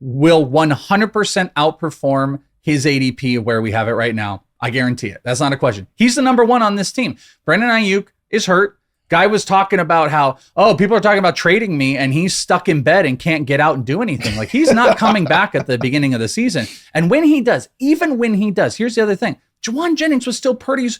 will 100% outperform his ADP of where we have it right now. I guarantee it. That's not a question. He's the number 1 on this team. Brandon Ayuk is hurt. Guy was talking about how, people are talking about trading me and he's stuck in bed and can't get out and do anything. Like, he's not coming back at the beginning of the season. And when he does, even when he does, here's the other thing. Juwan Jennings was still Purdy's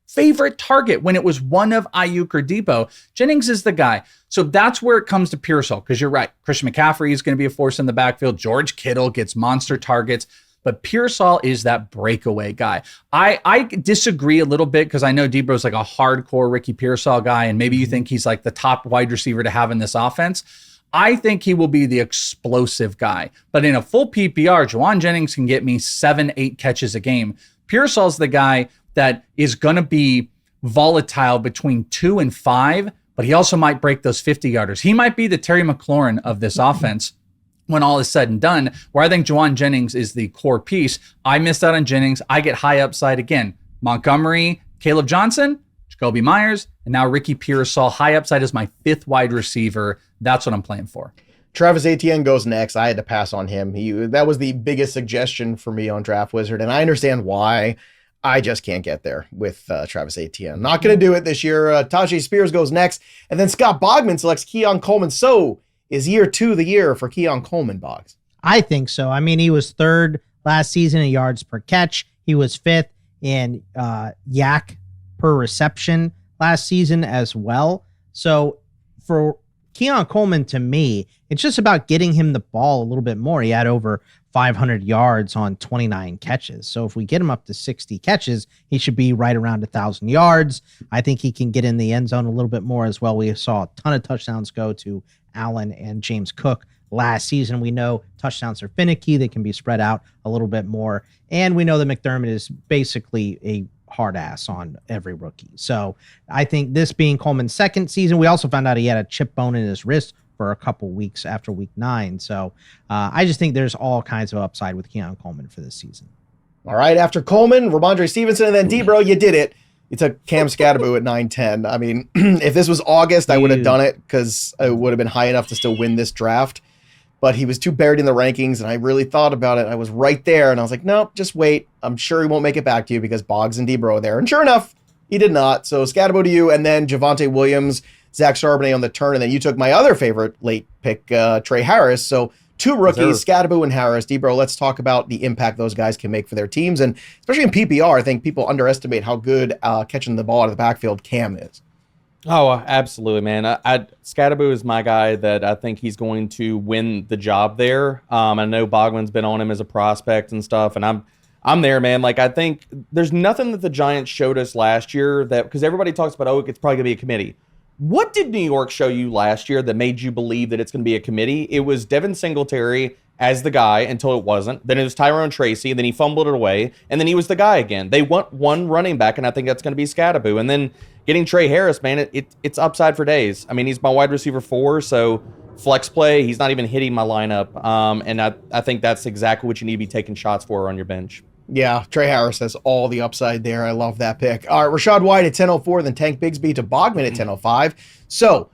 favorite target when it was one of Ayuk or Deebo. Jennings is the guy. So that's where it comes to Pearsall, because you're right. Christian McCaffrey is going to be a force in the backfield. George Kittle gets monster targets. But Pearsall is that breakaway guy. I disagree a little bit because I know Deebo's like a hardcore Ricky Pearsall guy, and maybe you think he's like the top wide receiver to have in this offense. I think he will be the explosive guy. But in a full PPR, Juwan Jennings can get me 7-8 catches a game. Pearsall's the guy that is going to be volatile between 2 and 5, but he also might break those 50-yarders. He might be the Terry McLaurin of this offense when all is said and done, where I think Juwan Jennings is the core piece. I missed out on Jennings. I get high upside again. Montgomery, Caleb Johnson, Jacoby Myers, and now Ricky Pearsall. High upside is my 5th wide receiver. That's what I'm playing for. Travis Etienne goes next. I had to pass on him. That was the biggest suggestion for me on Draft Wizard, and I understand why. I just can't get there with Travis Etienne. Not going to do it this year. Tajay Spears goes next, and then Scott Bogman selects Keon Coleman. So is year 2 the year for Keon Coleman, Boggs? I think so. I mean, he was 3rd last season in yards per catch. He was 5th in yak per reception last season as well. So for Keon Coleman, to me, it's just about getting him the ball a little bit more. He had over 500 yards on 29 catches. So if we get him up to 60 catches, he should be right around 1,000 yards. I think he can get in the end zone a little bit more as well. We saw a ton of touchdowns go to Allen and James Cook last season. We know touchdowns are finicky. They can be spread out a little bit more. And we know that McDermott is basically a hard ass on every rookie. So I think this being Coleman's second season, we also found out he had a chip bone in his wrist for a couple weeks after week 9. So I just think there's all kinds of upside with Keon Coleman for this season. All right, after Coleman, Ramondre Stevenson, and then D-Bro, you did it. You took Cam Scatterbo at 9-10. I mean, if this was August, I would have done it because it would have been high enough to still win this draft. But he was too buried in the rankings, and I really thought about it. I was right there, and I was like, no, just wait. I'm sure he won't make it back to you because Boggs and D-Bro are there. And sure enough, he did not. So Scatterbo to you, and then Javonte Williams, Zach Charbonnet on the turn, and then you took my other favorite late pick, Trey Harris. So 2 rookies, Scatterbo and Harris. D-Bro, let's talk about the impact those guys can make for their teams. And especially in PPR, I think people underestimate how good catching the ball out of the backfield Cam is. Oh, absolutely, man. Scatterbo is my guy that I think he's going to win the job there. I know Bogman's been on him as a prospect and stuff, and I'm there, man. Like, I think there's nothing that the Giants showed us last year that, because everybody talks about, oh, it's probably going to be a committee. What did New York show you last year that made you believe that it's going to be a committee? It was Devin Singletary as the guy until it wasn't. Then it was Tyrone Tracy, and then he fumbled it away, and then he was the guy again. They want one running back, and I think that's going to be Scatterbo. And then getting Trey Harris, man, it's upside for days. I mean, he's my wide receiver 4, so flex play, he's not even hitting my lineup. And I think that's exactly what you need to be taking shots for on your bench. Yeah, Trey Harris has all the upside there. I love that pick. All right, Rashad White at 10:04, then Tank Bigsby to Bogman at 10:05. So,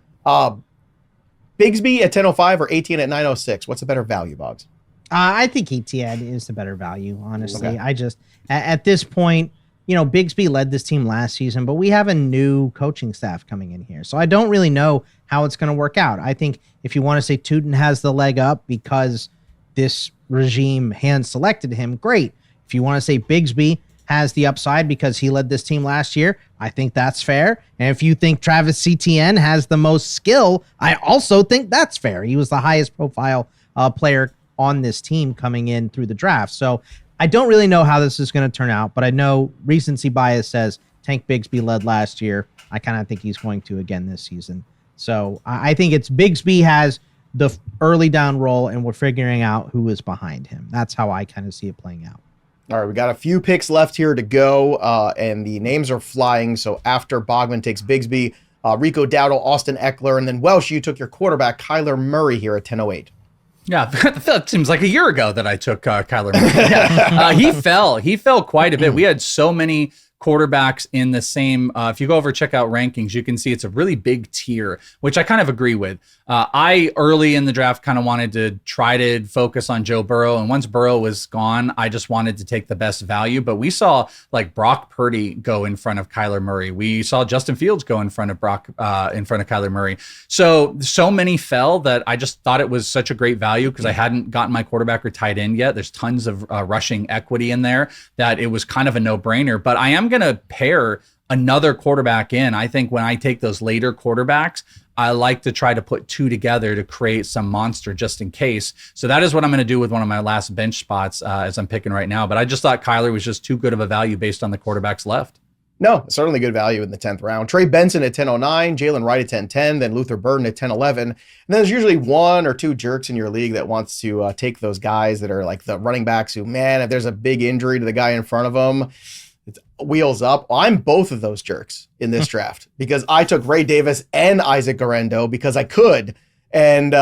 Bigsby at 10:05 or Etienne at 9:06? What's a better value, Boggs? I think Etienne is the better value, honestly. Okay. I just, at this point, you know, Bigsby led this team last season, but we have a new coaching staff coming in here. So I don't really know how it's going to work out. I think if you want to say Tootin has the leg up because this regime hand selected him, great. If you want to say Bigsby has the upside because he led this team last year, I think that's fair. And if you think Travis Etienne has the most skill, I also think that's fair. He was the highest profile player on this team coming in through the draft. So I don't really know how this is going to turn out, but I know recency bias says Tank Bigsby led last year. I kind of think he's going to again this season. So I think it's Bigsby has the early down role, and we're figuring out who is behind him. That's how I kind of see it playing out. All right, we got a few picks left here to go, and the names are flying. So after Bogman takes Bigsby, Rico Dowdle, Austin Eckler, and then Welsh, you took your quarterback, Kyler Murray, here at 10:08. Yeah, that seems like a year ago that I took Kyler Murray. Yeah. He fell quite a bit. We had so many quarterbacks in the same, if you go over check out rankings, you can see it's a really big tier, which I kind of agree with. I early in the draft kind of wanted to try to focus on Joe Burrow, and once Burrow was gone, I just wanted to take the best value. But we saw like Brock Purdy go in front of Kyler Murray. We saw Justin Fields go in front of Kyler Murray. So many fell that I just thought it was such a great value because I hadn't gotten my quarterback or tight end yet. There's tons of rushing equity in there that it was kind of a no-brainer. But I am going to pair another quarterback in. I think when I take those later quarterbacks, I like to try to put 2 together to create some monster just in case. So that is what I'm going to do with one of my last bench spots as I'm picking right now. But I just thought Kyler was just too good of a value based on the quarterbacks left. No, certainly good value in the 10th round. Trey Benson at 10:09, Jalen Wright at 10:10, then Luther Burden at 10:11. And then there's usually 1 or 2 jerks in your league that wants to take those guys that are like the running backs who, man, if there's a big injury to the guy in front of them, it's wheels up. Well, I'm both of those jerks in this draft because I took Ray Davis and Isaac Garendo because I could. And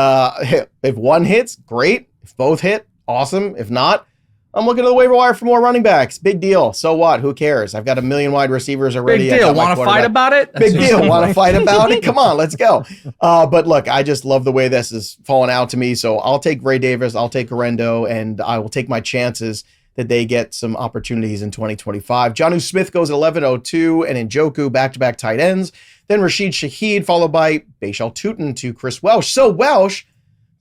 if one hits, great. If both hit, awesome. If not, I'm looking at the waiver wire for more running backs. Big deal. So what? Who cares? I've got a million wide receivers already. Big deal. Want to fight about it? Big deal. Want to fight about it? Come on, let's go. But look, I just love the way this is falling out to me. So I'll take Ray Davis. I'll take Garendo, and I will take my chances that they get some opportunities in 2025. Jonnu Smith goes at 11:02, and Njoku back-to-back tight ends. Then Rashid Shaheed, followed by Bashal Tootin to Chris Welsh. So Welsh,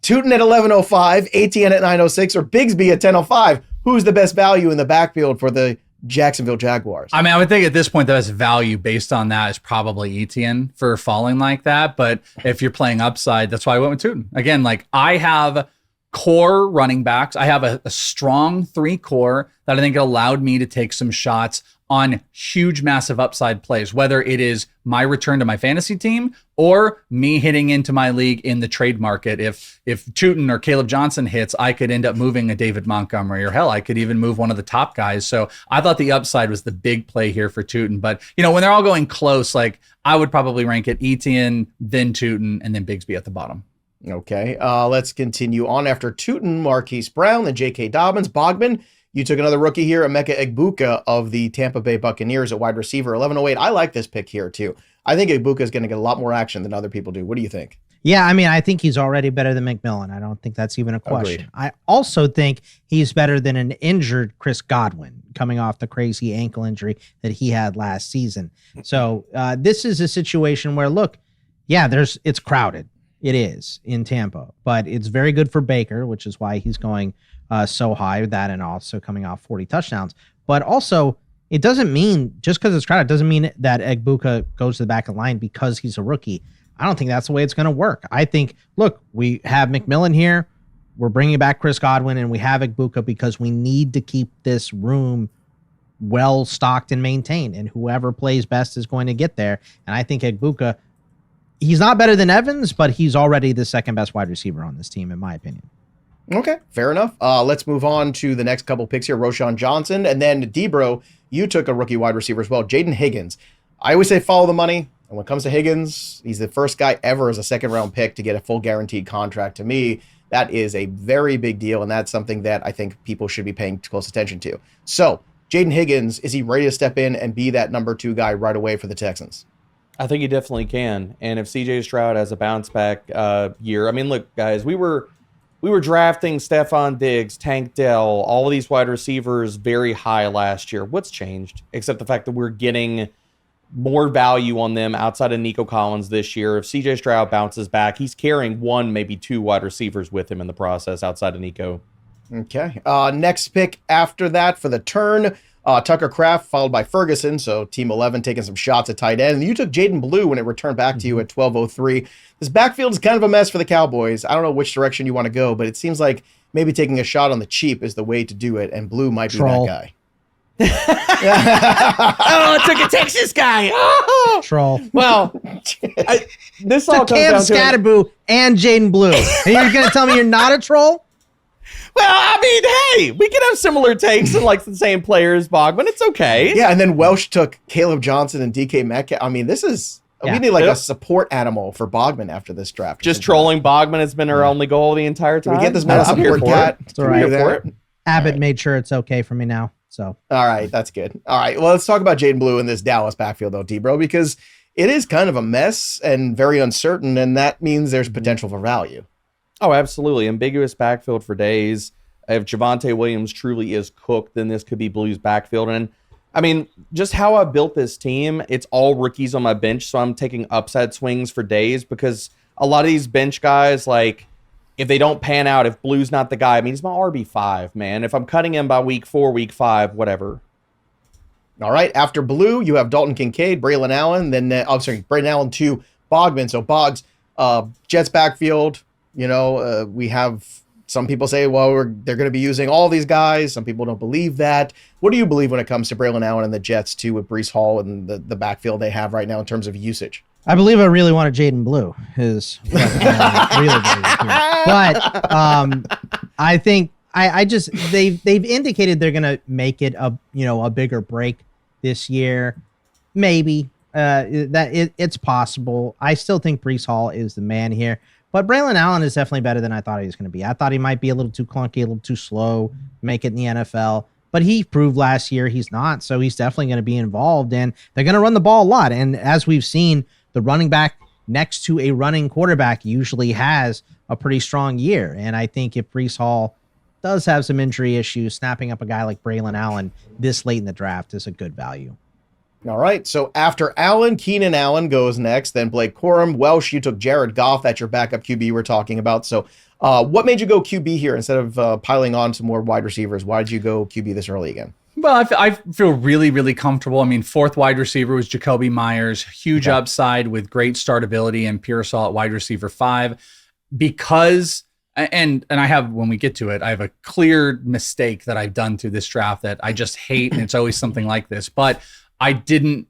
Tootin at 11:05, Etienne at 9:06, or Bigsby at 10:05. Who's the best value in the backfield for the Jacksonville Jaguars. I mean, I would think at this point the best value based on that is probably Etienne for falling like that. But if you're playing upside, that's why I went with Tootin. Again, like I have core running backs. I have a strong 3 core that I think allowed me to take some shots on huge, massive upside plays, whether it is my return to my fantasy team or me hitting into my league in the trade market. If Tootin or Caleb Johnson hits, I could end up moving a David Montgomery, or hell, I could even move one of the top guys. So I thought the upside was the big play here for Tootin. But, you know, when they're all going close, like I would probably rank it Etienne, then Tootin, and then Bigsby at the bottom. Okay, let's continue on. After Tootin, Marquise Brown, and J.K. Dobbins, Bogman, you took another rookie here, Emeka Egbuka of the Tampa Bay Buccaneers at wide receiver, 1108. I like this pick here, too. I think Egbuka is going to get a lot more action than other people do. What do you think? Yeah, I mean, I think he's already better than McMillan. I don't think that's even a question. Agreed. I also think he's better than an injured Chris Godwin coming off the crazy ankle injury that he had last season. So this is a situation where, look, yeah, it's crowded. It is in Tampa, but it's very good for Baker, which is why he's going so high with that, and also coming off 40 touchdowns. But also, it doesn't mean, just because it's crowded, doesn't mean that Egbuka goes to the back of the line because he's a rookie. I don't think that's the way it's going to work. I think, look, we have McMillan here. We're bringing back Chris Godwin, and we have Egbuka because we need to keep this room well stocked and maintained, and whoever plays best is going to get there. And I think Egbuka, he's not better than Evans, but he's already the second best wide receiver on this team, in my opinion. Okay, fair enough. Let's move on to the next couple picks here. Roshan Johnson, and then Debro, you took a rookie wide receiver as well, Jaden Higgins. I always say follow the money. And when it comes to Higgins, he's the first guy ever as a second-round pick to get a full guaranteed contract. To me, that is a very big deal, and that's something that I think people should be paying close attention to. So, Jaden Higgins, is he ready to step in and be that number 2 guy right away for the Texans? I think he definitely can. And if CJ Stroud has a bounce back year, I mean, look, guys, we were drafting Stephon Diggs, Tank Dell, all of these wide receivers very high last year. What's changed? Except the fact that we're getting more value on them outside of Nico Collins this year. If CJ Stroud bounces back, he's carrying 1, maybe 2 wide receivers with him in the process outside of Nico. Okay. Next pick after that for the turn, Tucker Kraft, followed by Ferguson. So Team 11 taking some shots at tight end. And you took Jaden Blue when it returned back to you at 1203. This backfield is kind of a mess for the Cowboys. I don't know which direction you want to go, but it seems like maybe taking a shot on the cheap is the way to do it. And Blue might be that guy. Oh, took a Texas guy. Oh. Troll. Well, this all It's a comes Cam down to Scatterboo and Jaden Blue. And you're going to tell me you're not a troll? Well, I mean, hey, we can have similar takes and like the same players, Bogman. It's okay. Yeah, and then Welsh took Caleb Johnson and DK Metcalf. I mean, this is we need like a support animal for Bogman after this draft. Just trolling Bogman has been our only goal the entire time. Can we get this man a support cat? It's all right. For it. Abbott made sure it's okay for me now. So all right, that's good. All right, well, let's talk about Jaden Blue in this Dallas backfield, though, D-Bro, because it is kind of a mess and very uncertain, and that means there's potential for value. Oh, absolutely. Ambiguous backfield for days. If Javonte Williams truly is cooked, then this could be Blue's backfield. And I mean, just how I built this team, it's all rookies on my bench, so I'm taking upside swings for days because a lot of these bench guys, like, if they don't pan out, if Blue's not the guy, I mean, he's my RB5, man. If I'm cutting him by week 4, week 5, whatever. All right, after Blue, you have Dalton Kincaid, Braylon Allen, then, Braylon Allen to Bogman. So Boggs, Jets backfield, we have some people say, well, they're going to be using all these guys. Some people don't believe that. What do you believe when it comes to Braylon Allen and the Jets, too, with Breece Hall and the backfield they have right now in terms of usage? I believe I really wanted Jaden Blue. But I think I just they've indicated they're gonna make it a bigger break this year. Maybe it's possible. I still think Breece Hall is the man here, but Braylon Allen is definitely better than I thought he was going to be. I thought he might be a little too clunky, a little too slow, make it in the NFL. But he proved last year he's not, so he's definitely going to be involved, and they're going to run the ball a lot. And as we've seen, the running back next to a running quarterback usually has a pretty strong year. And I think if Breece Hall does have some injury issues, snapping up a guy like Braylon Allen this late in the draft is a good value. All right, so after Allen, Keenan Allen goes next, then Blake Corum. Welsh, you took Jared Goff. That's your backup QB we're talking about. So what made you go QB here instead of piling on some more wide receivers? Why did you go QB this early again? Well, I feel really, really comfortable. I mean, fourth wide receiver was Jacoby Myers, huge upside with great startability and Pearsall at wide receiver 5. Because, and I have, when we get to it, I have a clear mistake that I've done through this draft that I just hate, and it's always something like this. But I didn't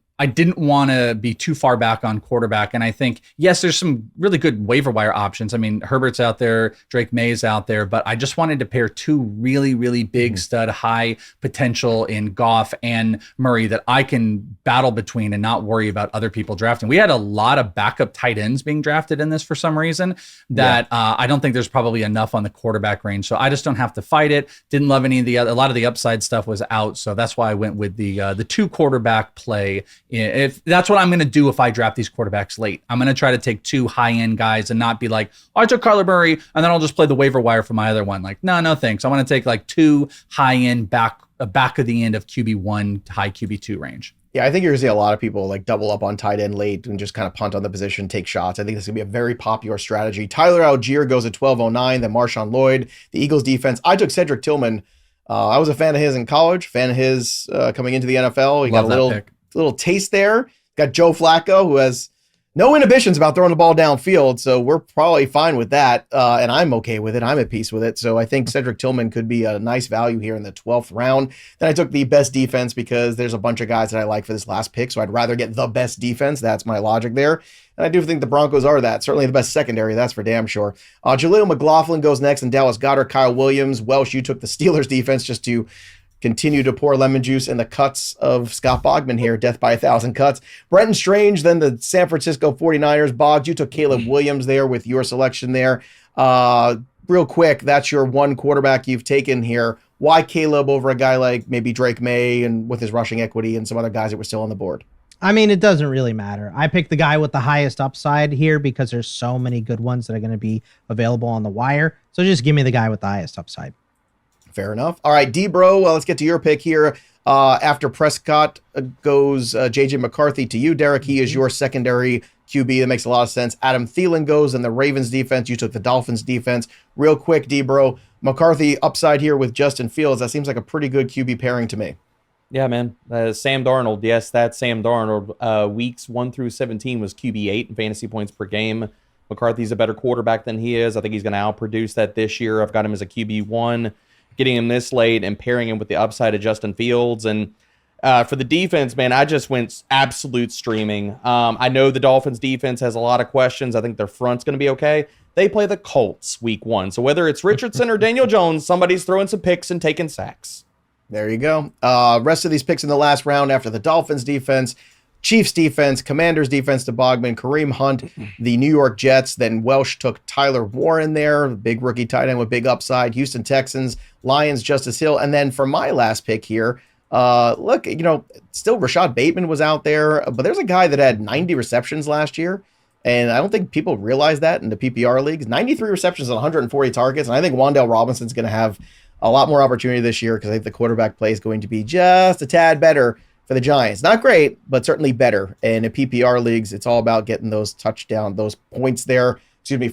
want to be too far back on quarterback. And I think, yes, there's some really good waiver wire options. I mean, Herbert's out there, Drake May's out there, but I just wanted to pair 2 really, really big stud, high potential in Goff and Murray that I can battle between and not worry about other people drafting. We had a lot of backup tight ends being drafted in this for some reason that I don't think there's probably enough on the quarterback range. So I just don't have to fight it. Didn't love any of a lot of the upside stuff was out. So that's why I went with the 2 quarterback play. If that's what I'm going to do if I draft these quarterbacks late, I'm going to try to take 2 high-end guys and not be like, I took Kyler Murray and then I'll just play the waiver wire for my other one. Like, no thanks. I want to take like 2 high-end back of the end of QB1 to high QB2 range. Yeah, I think you're going to see a lot of people like double up on tight end late and just kind of punt on the position, take shots. I think this is going to be a very popular strategy. Tyler Algier goes at 1209, then Marshawn Lloyd, the Eagles defense. I took Cedric Tillman. I was a fan of his in college, fan of his coming into the NFL. He got a little taste there. Got Joe Flacco, who has no inhibitions about throwing the ball downfield, so we're probably fine with that, and I'm okay with it. I'm at peace with it. So I think Cedric Tillman could be a nice value here in the 12th round. Then I took the best defense because there's a bunch of guys that I like for this last pick, so I'd rather get the best defense. That's my logic there. And I do think the Broncos are that. Certainly the best secondary, that's for damn sure. Jaleel McLaughlin goes next, and Dallas Goedert, Kyle Williams. Welsh, you took the Steelers defense just to continue to pour lemon juice in the cuts of Scott Bogman here, death by 1,000 cuts. Brenton Strange, then the San Francisco 49ers. Boggs, you took Caleb Williams there with your selection there. Real quick, that's your 1 quarterback you've taken here. Why Caleb over a guy like maybe Drake May and with his rushing equity and some other guys that were still on the board? I mean, it doesn't really matter. I picked the guy with the highest upside here because there's so many good ones that are going to be available on the wire. So just give me the guy with the highest upside. Fair enough. All right, D-Bro, let's get to your pick here. After Prescott goes J.J. McCarthy to you, Derek. He is your secondary QB. That makes a lot of sense. Adam Thielen goes in the Ravens defense. You took the Dolphins defense. Real quick, D-Bro, McCarthy upside here with Justin Fields. That seems like a pretty good QB pairing to me. Yeah, man. Sam Darnold. Yes, that's Sam Darnold. Weeks 1 through 17 was QB8 in fantasy points per game. McCarthy's a better quarterback than he is. I think he's going to outproduce that this year. I've got him as a QB1. Getting him this late and pairing him with the upside of Justin Fields. And for the defense, man, I just went absolute streaming. I know the Dolphins defense has a lot of questions. I think their front's going to be okay. They play the Colts week 1. So whether it's Richardson or Daniel Jones, somebody's throwing some picks and taking sacks. There you go. Rest of these picks in the last round after the Dolphins defense, Chiefs defense, Commanders defense to Bogman, Kareem Hunt, the New York Jets. Then Welsh took Tyler Warren there, big rookie tight end with big upside. Houston Texans, Lions, Justice Hill. And then for my last pick here, look, still Rashad Bateman was out there, but there's a guy that had 90 receptions last year. And I don't think people realize that in the PPR leagues. 93 receptions on 140 targets. And I think Wan'Dale Robinson's going to have a lot more opportunity this year because I think the quarterback play is going to be just a tad better for the Giants. Not great, but certainly better. And in PPR leagues, it's all about getting those those points there,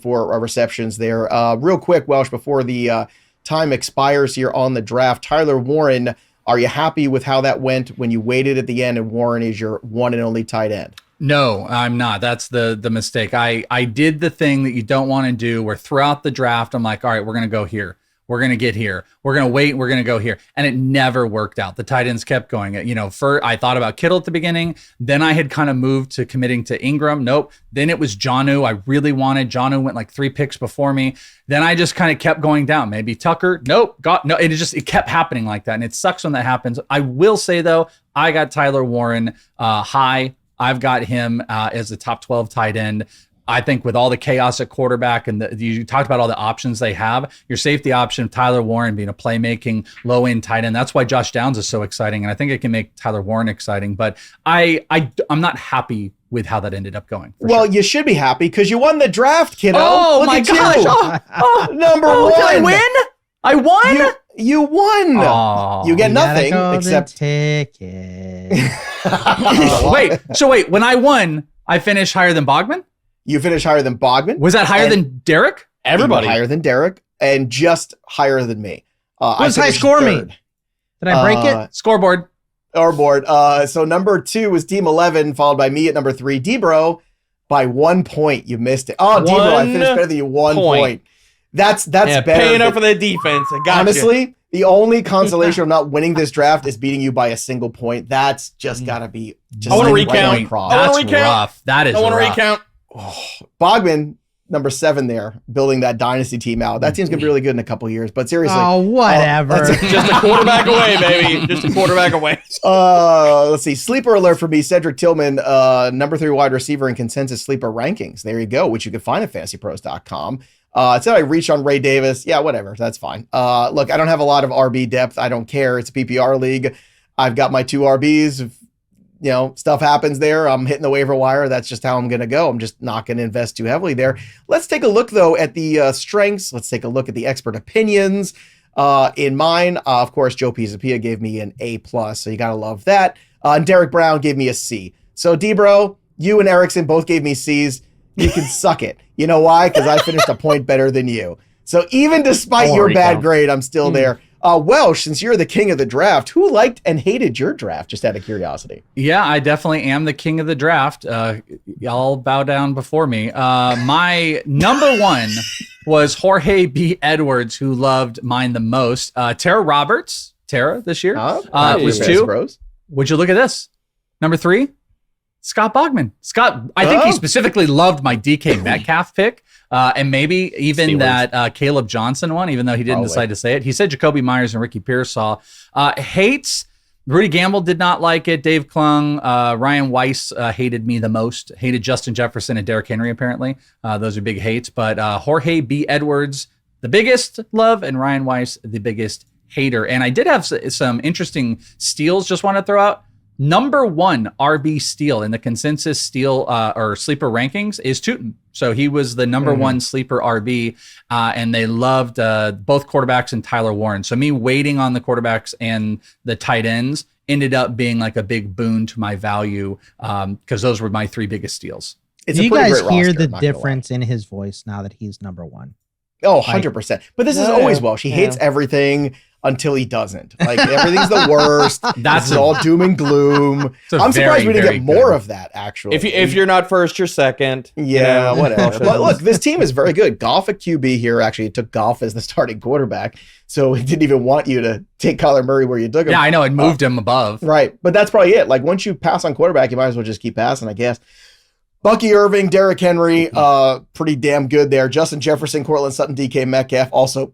for receptions there. Real quick, Welsh, before the time expires here on the draft, Tyler Warren, are you happy with how that went when you waited at the end and Warren is your one and only tight end? No, I'm not. That's the mistake. I did the thing that you don't want to do where throughout the draft, I'm like, all right, we're going to go here. We're going to get here. We're going to wait. We're going to go here. And it never worked out. The tight ends kept going. I thought about Kittle at the beginning. Then I had kind of moved to committing to Ingram. Nope. Then it was Jonnu. I really wanted. Jonnu went like 3 picks before me. Then I just kind of kept going down. Maybe Tucker. Nope. It kept happening like that. And it sucks when that happens. I will say, though, I got Tyler Warren high. I've got him as the top 12 tight end. I think with all the chaos at quarterback and you talked about all the options they have, your safety option, Tyler Warren being a playmaking low-end tight end. That's why Josh Downs is so exciting, and I think it can make Tyler Warren exciting. But I'm not happy with how that ended up going. Well, you should be happy because you won the draft, kiddo. Oh, Look my at gosh. you. Number 1. Did I win? I won? You won. Oh, you get nothing except ticket. Wait. When I won, I finished higher than Bogman? You finished higher than Bogman. Was that higher than Derek? Everybody higher than Derek and just higher than me. What's high score mean? Did I break it? Scoreboard. So number 2 was Team 11, followed by me at number 3. Debro, by 1 point. You missed it. Oh, Debro, I finished better than you. 1 point. That's better. Paying up for the defense. I got honestly, the only consolation of not winning this draft is beating you by a single point. That's just gotta be. Just I want to like recount. That's rough. That is I want to rough. recount. Bogman, number 7 there, building that dynasty team out. That team's gonna be really good in a couple years. But seriously, Oh, whatever. Just a quarterback away, baby. Just a quarterback away. let's see. Sleeper alert for me. Cedric Tillman, number 3 wide receiver in consensus sleeper rankings. There you go, which you can find at fantasypros.com. It said I reached on Ray Davis. Yeah, whatever. That's fine. Look, I don't have a lot of RB depth. I don't care. It's a PPR league. I've got my 2 RBs. If, stuff happens there, I'm hitting the waiver wire. That's just how I'm going to go. I'm just not going to invest too heavily there. Let's take a look, though, at the strengths. Let's take a look at the expert opinions. In mine, of course, Joe Pisapia gave me an A+, so you got to love that. And Derek Brown gave me a C. So, Debro, you and Erickson both gave me C's. You can suck it. You know why? Because I finished a point better than you. So even despite your bad grade, I'm still there. Welsh, since you're the king of the draft, who liked and hated your draft? Just out of curiosity. Yeah, I definitely am the king of the draft. Y'all bow down before me. My number 1 was Jorge B. Edwards, who loved mine the most. Tara Roberts, this year, was 2. Would you look at this? Number 3, Scott Bogman. I think he specifically loved my DK Metcalf pick, and maybe even Steelers. That Caleb Johnson one, even though he didn't decide to say it. He said Jacoby Myers and Ricky Pearsall. Hates, Rudy Gamble did not like it. Dave Klung, Ryan Weiss hated me the most. Hated Justin Jefferson and Derrick Henry, apparently. Those are big hates. But Jorge B. Edwards, the biggest love, and Ryan Weiss, the biggest hater. And I did have some interesting steals just want to throw out. Number 1 RB steal in the consensus steal or sleeper rankings is Tootin. So he was the number 1 sleeper RB, and they loved both quarterbacks and Tyler Warren. So me waiting on the quarterbacks and the tight ends ended up being like a big boon to my value because those were my 3 biggest steals. Do you guys hear the difference in his voice now that he's number 1? Oh, 100%. But this is always Welsh. He hates everything until he doesn't. Like, everything's the worst. That's all doom and gloom. I'm surprised we didn't get more of that, actually. If you're not first, you're second. Yeah, whatever. But look, this team is very good. Goff at QB here. Actually, it took Goff as the starting quarterback, so it didn't even want you to take Kyler Murray where you took him. Yeah, I know. It moved him above. Right. But that's probably it. Like, once you pass on quarterback, you might as well just keep passing, I guess. Bucky Irving, Derrick Henry, pretty damn good there. Justin Jefferson, Cortland Sutton, DK Metcalf, also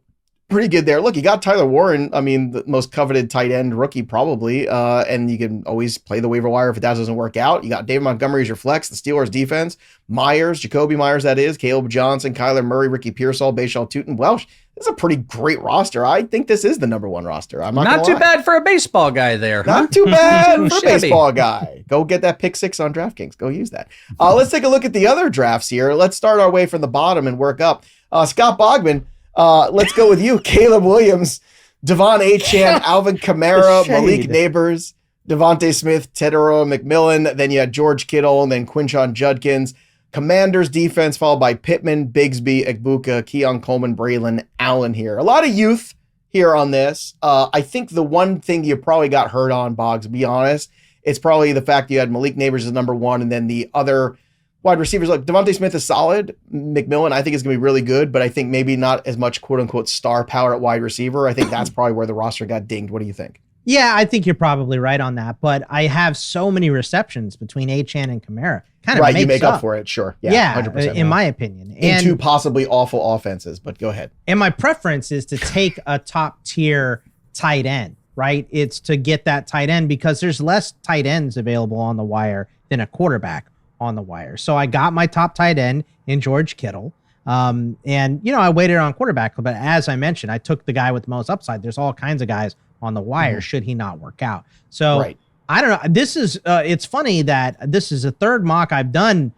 pretty good there. Look, you got Tyler Warren, I mean, the most coveted tight end rookie probably, and you can always play the waiver wire if that doesn't work out. You got David Montgomery as your flex, the Steelers defense, Myers, Jacoby Myers, that is, Caleb Johnson, Kyler Murray, Ricky Pearsall, Bayshall Tootin, Welsh. This is a pretty great roster. I think this is the number 1 roster. I'm not too bad for a baseball guy there. Huh? Not too bad for a baseball guy. Go get that pick 6 on DraftKings. Go use that. Let's take a look at the other drafts here. Let's start our way from the bottom and work up. Scott Bogman, let's go with you. Caleb Williams, Devon Achane, Alvin Kamara, Malik Nabers, Devontae Smith, Tedero McMillan. Then you had George Kittle and then Quinshon Judkins. Commanders defense followed by Pittman, Bigsby, Egbuka, Keon Coleman, Braylon, Allen here. A lot of youth here on this. I think the one thing you probably got hurt on, Boggs, to be honest, it's probably the fact you had Malik Nabers as number 1 and then the other wide receivers. Look, Devontae Smith is solid. McMillan, I think, is going to be really good, but I think maybe not as much quote-unquote star power at wide receiver. I think that's probably where the roster got dinged. What do you think? Yeah, I think you're probably right on that, but I have so many receptions between Achane and Kamara. Kind of right, you make up for it, sure. Yeah, 100%. In my opinion. In 2 possibly awful offenses, but go ahead. And my preference is to take a top-tier tight end, right? It's to get that tight end because there's less tight ends available on the wire than a quarterback on the wire. So I got my top tight end in George Kittle. And, I waited on quarterback, but as I mentioned, I took the guy with the most upside. There's all kinds of guys on the wire should he not work out. So I don't know. This is, it's funny that this is the 3rd mock I've done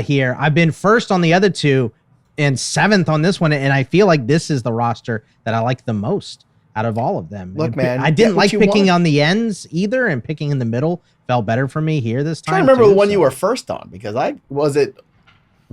here. I've been first on the other 2 and 7th on this one. And I feel like this is the roster that I like the most out of all of them. Look, man, I didn't like picking on the ends either, and picking in the middle felt better for me here this time. I'm trying to remember the one you were first on because I'm trying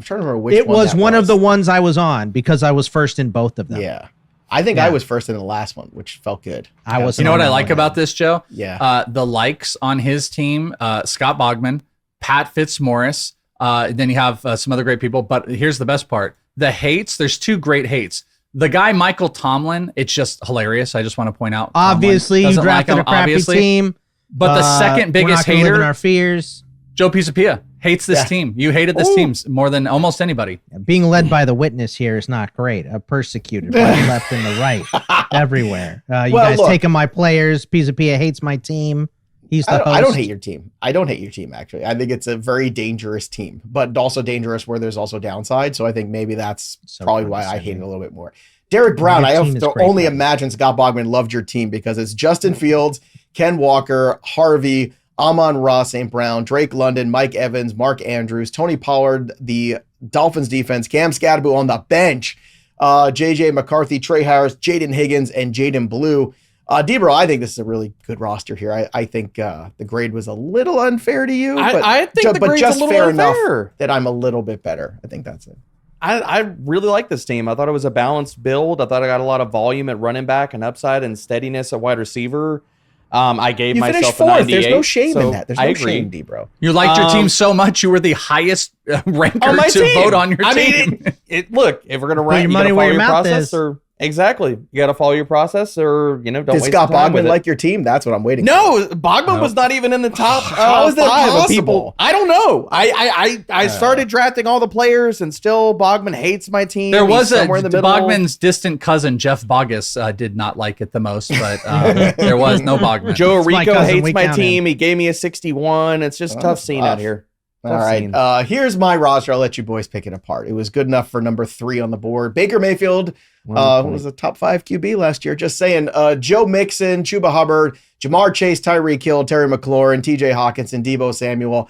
to remember which it was one of the ones I was on because I was first in both of them. Yeah. I think Yeah. I was first in the last one, which felt good. I was. You know what I like about this, Joe? Yeah. The likes on his team, Scott Bogman, Pat Fitzmaurice. Then you have some other great people. But here's the best part. The hates, there's 2 great hates. The guy, Michael Tomlin, it's just hilarious. I just want to point out. Obviously, Tomlin you doesn't drafted like him, a crappy obviously. team. But the second We're biggest not gonna live in hater, our fears. Joe Pisapia, hates this Yeah. team. You hated this team more than almost anybody. Being led by the witness here is not great. Persecuted by the left and the right, everywhere. You Well, guys look. taking my players. Pisapia hates my team. He's the host. I don't hate your team. I don't hate your team, actually. I think it's a very dangerous team, but also dangerous where there's also downside. So I think maybe that's So probably why I hate condescending. it a little bit more. Derek Brown, Your I team have is to great, only Brad. imagine Scott Bogman loved your team because it's Justin Fields, Ken Walker, Harvey, Amon-Ra St. Brown, Drake London, Mike Evans, Mark Andrews, Tony Pollard, the Dolphins defense, Cam Scadaboo on the bench, JJ McCarthy, Trey Harris, Jaden Higgins, and Jaden Blue. Debro, I think this is a really good roster here. I think the grade was a little unfair to you, but, I think the but grade's just a little fair unfair. enough that I'm a little bit better. I think that's it. I really like this team. I thought it was a balanced build. I thought I got a lot of volume at running back and upside and steadiness at wide receiver. I gave You finished myself a fourth. 98. There's no shame so in that. There's I no agree. shame, Debro. You liked your team so much, you were the highest ranker On my to team. vote on your I team. mean, look, if we're gonna rank, your you money gotta where follow your your mouth process, is. or exactly, you got to follow your process, or don't Did waste Scott your time with Bogman it. like your team? That's what I'm waiting for. No, Bogman was not even in the top. How is that 5 of possible? people. I don't know. I started drafting all the players, and still Bogman hates my team. There was He's somewhere in the middle. Bogman's distant cousin, Jeff Bogus, did not like it the most, but there was no Bogman. Joe my Rico cousin, hates we my count team. He gave me a 61. It's just tough scene rough. out here. All Tough right. scene. Here's my roster. I'll let you boys pick it apart. It was good enough for number 3 on the board. Baker Mayfield was a top 5 QB last year. Just saying. Joe Mixon, Chuba Hubbard, Jamar Chase, Tyreek Hill, Terry McLaurin, TJ Hawkinson, Deebo Samuel,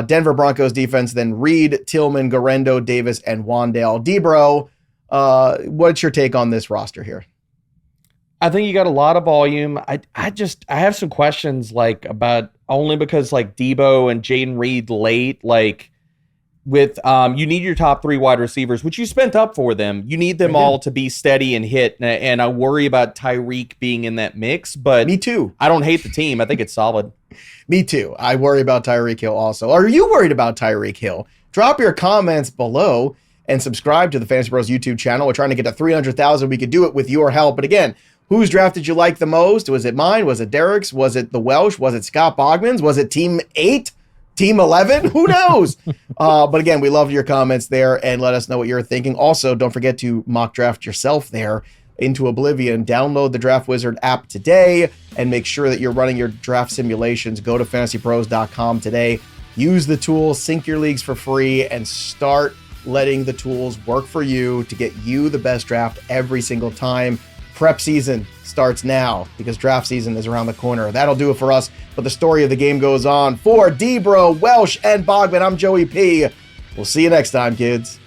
Denver Broncos defense, then Reed, Tillman, Garendo, Davis, and Wandale. Debro, what's your take on this roster here? I think you got a lot of volume. I have some questions about only because Debo and Jaden Reed late, with you need your top 3 wide receivers, which you spent up for them. You need them all to be steady and hit. And I worry about Tyreek being in that mix, but Me too. I don't hate the team. I think it's solid. Me too. I worry about Tyreek Hill also. Are you worried about Tyreek Hill? Drop your comments below and subscribe to the Fantasy Bros YouTube channel. We're trying to get to 300,000. We could do it with your help. But again, whose draft did you like the most? Was it mine? Was it Derek's? Was it the Welsh? Was it Scott Bogman's? Was it Team 8? Team 11? Who knows? But again, we love your comments there and let us know what you're thinking. Also, don't forget to mock draft yourself there into oblivion. Download the Draft Wizard app today and make sure that you're running your draft simulations. Go to fantasypros.com today. Use the tools, sync your leagues for free, and start letting the tools work for you to get you the best draft every single time. Prep season starts now because draft season is around the corner. That'll do it for us, but the story of the game goes on. For Debro, Welsh, and Bogman, I'm Joey P. We'll see you next time, kids.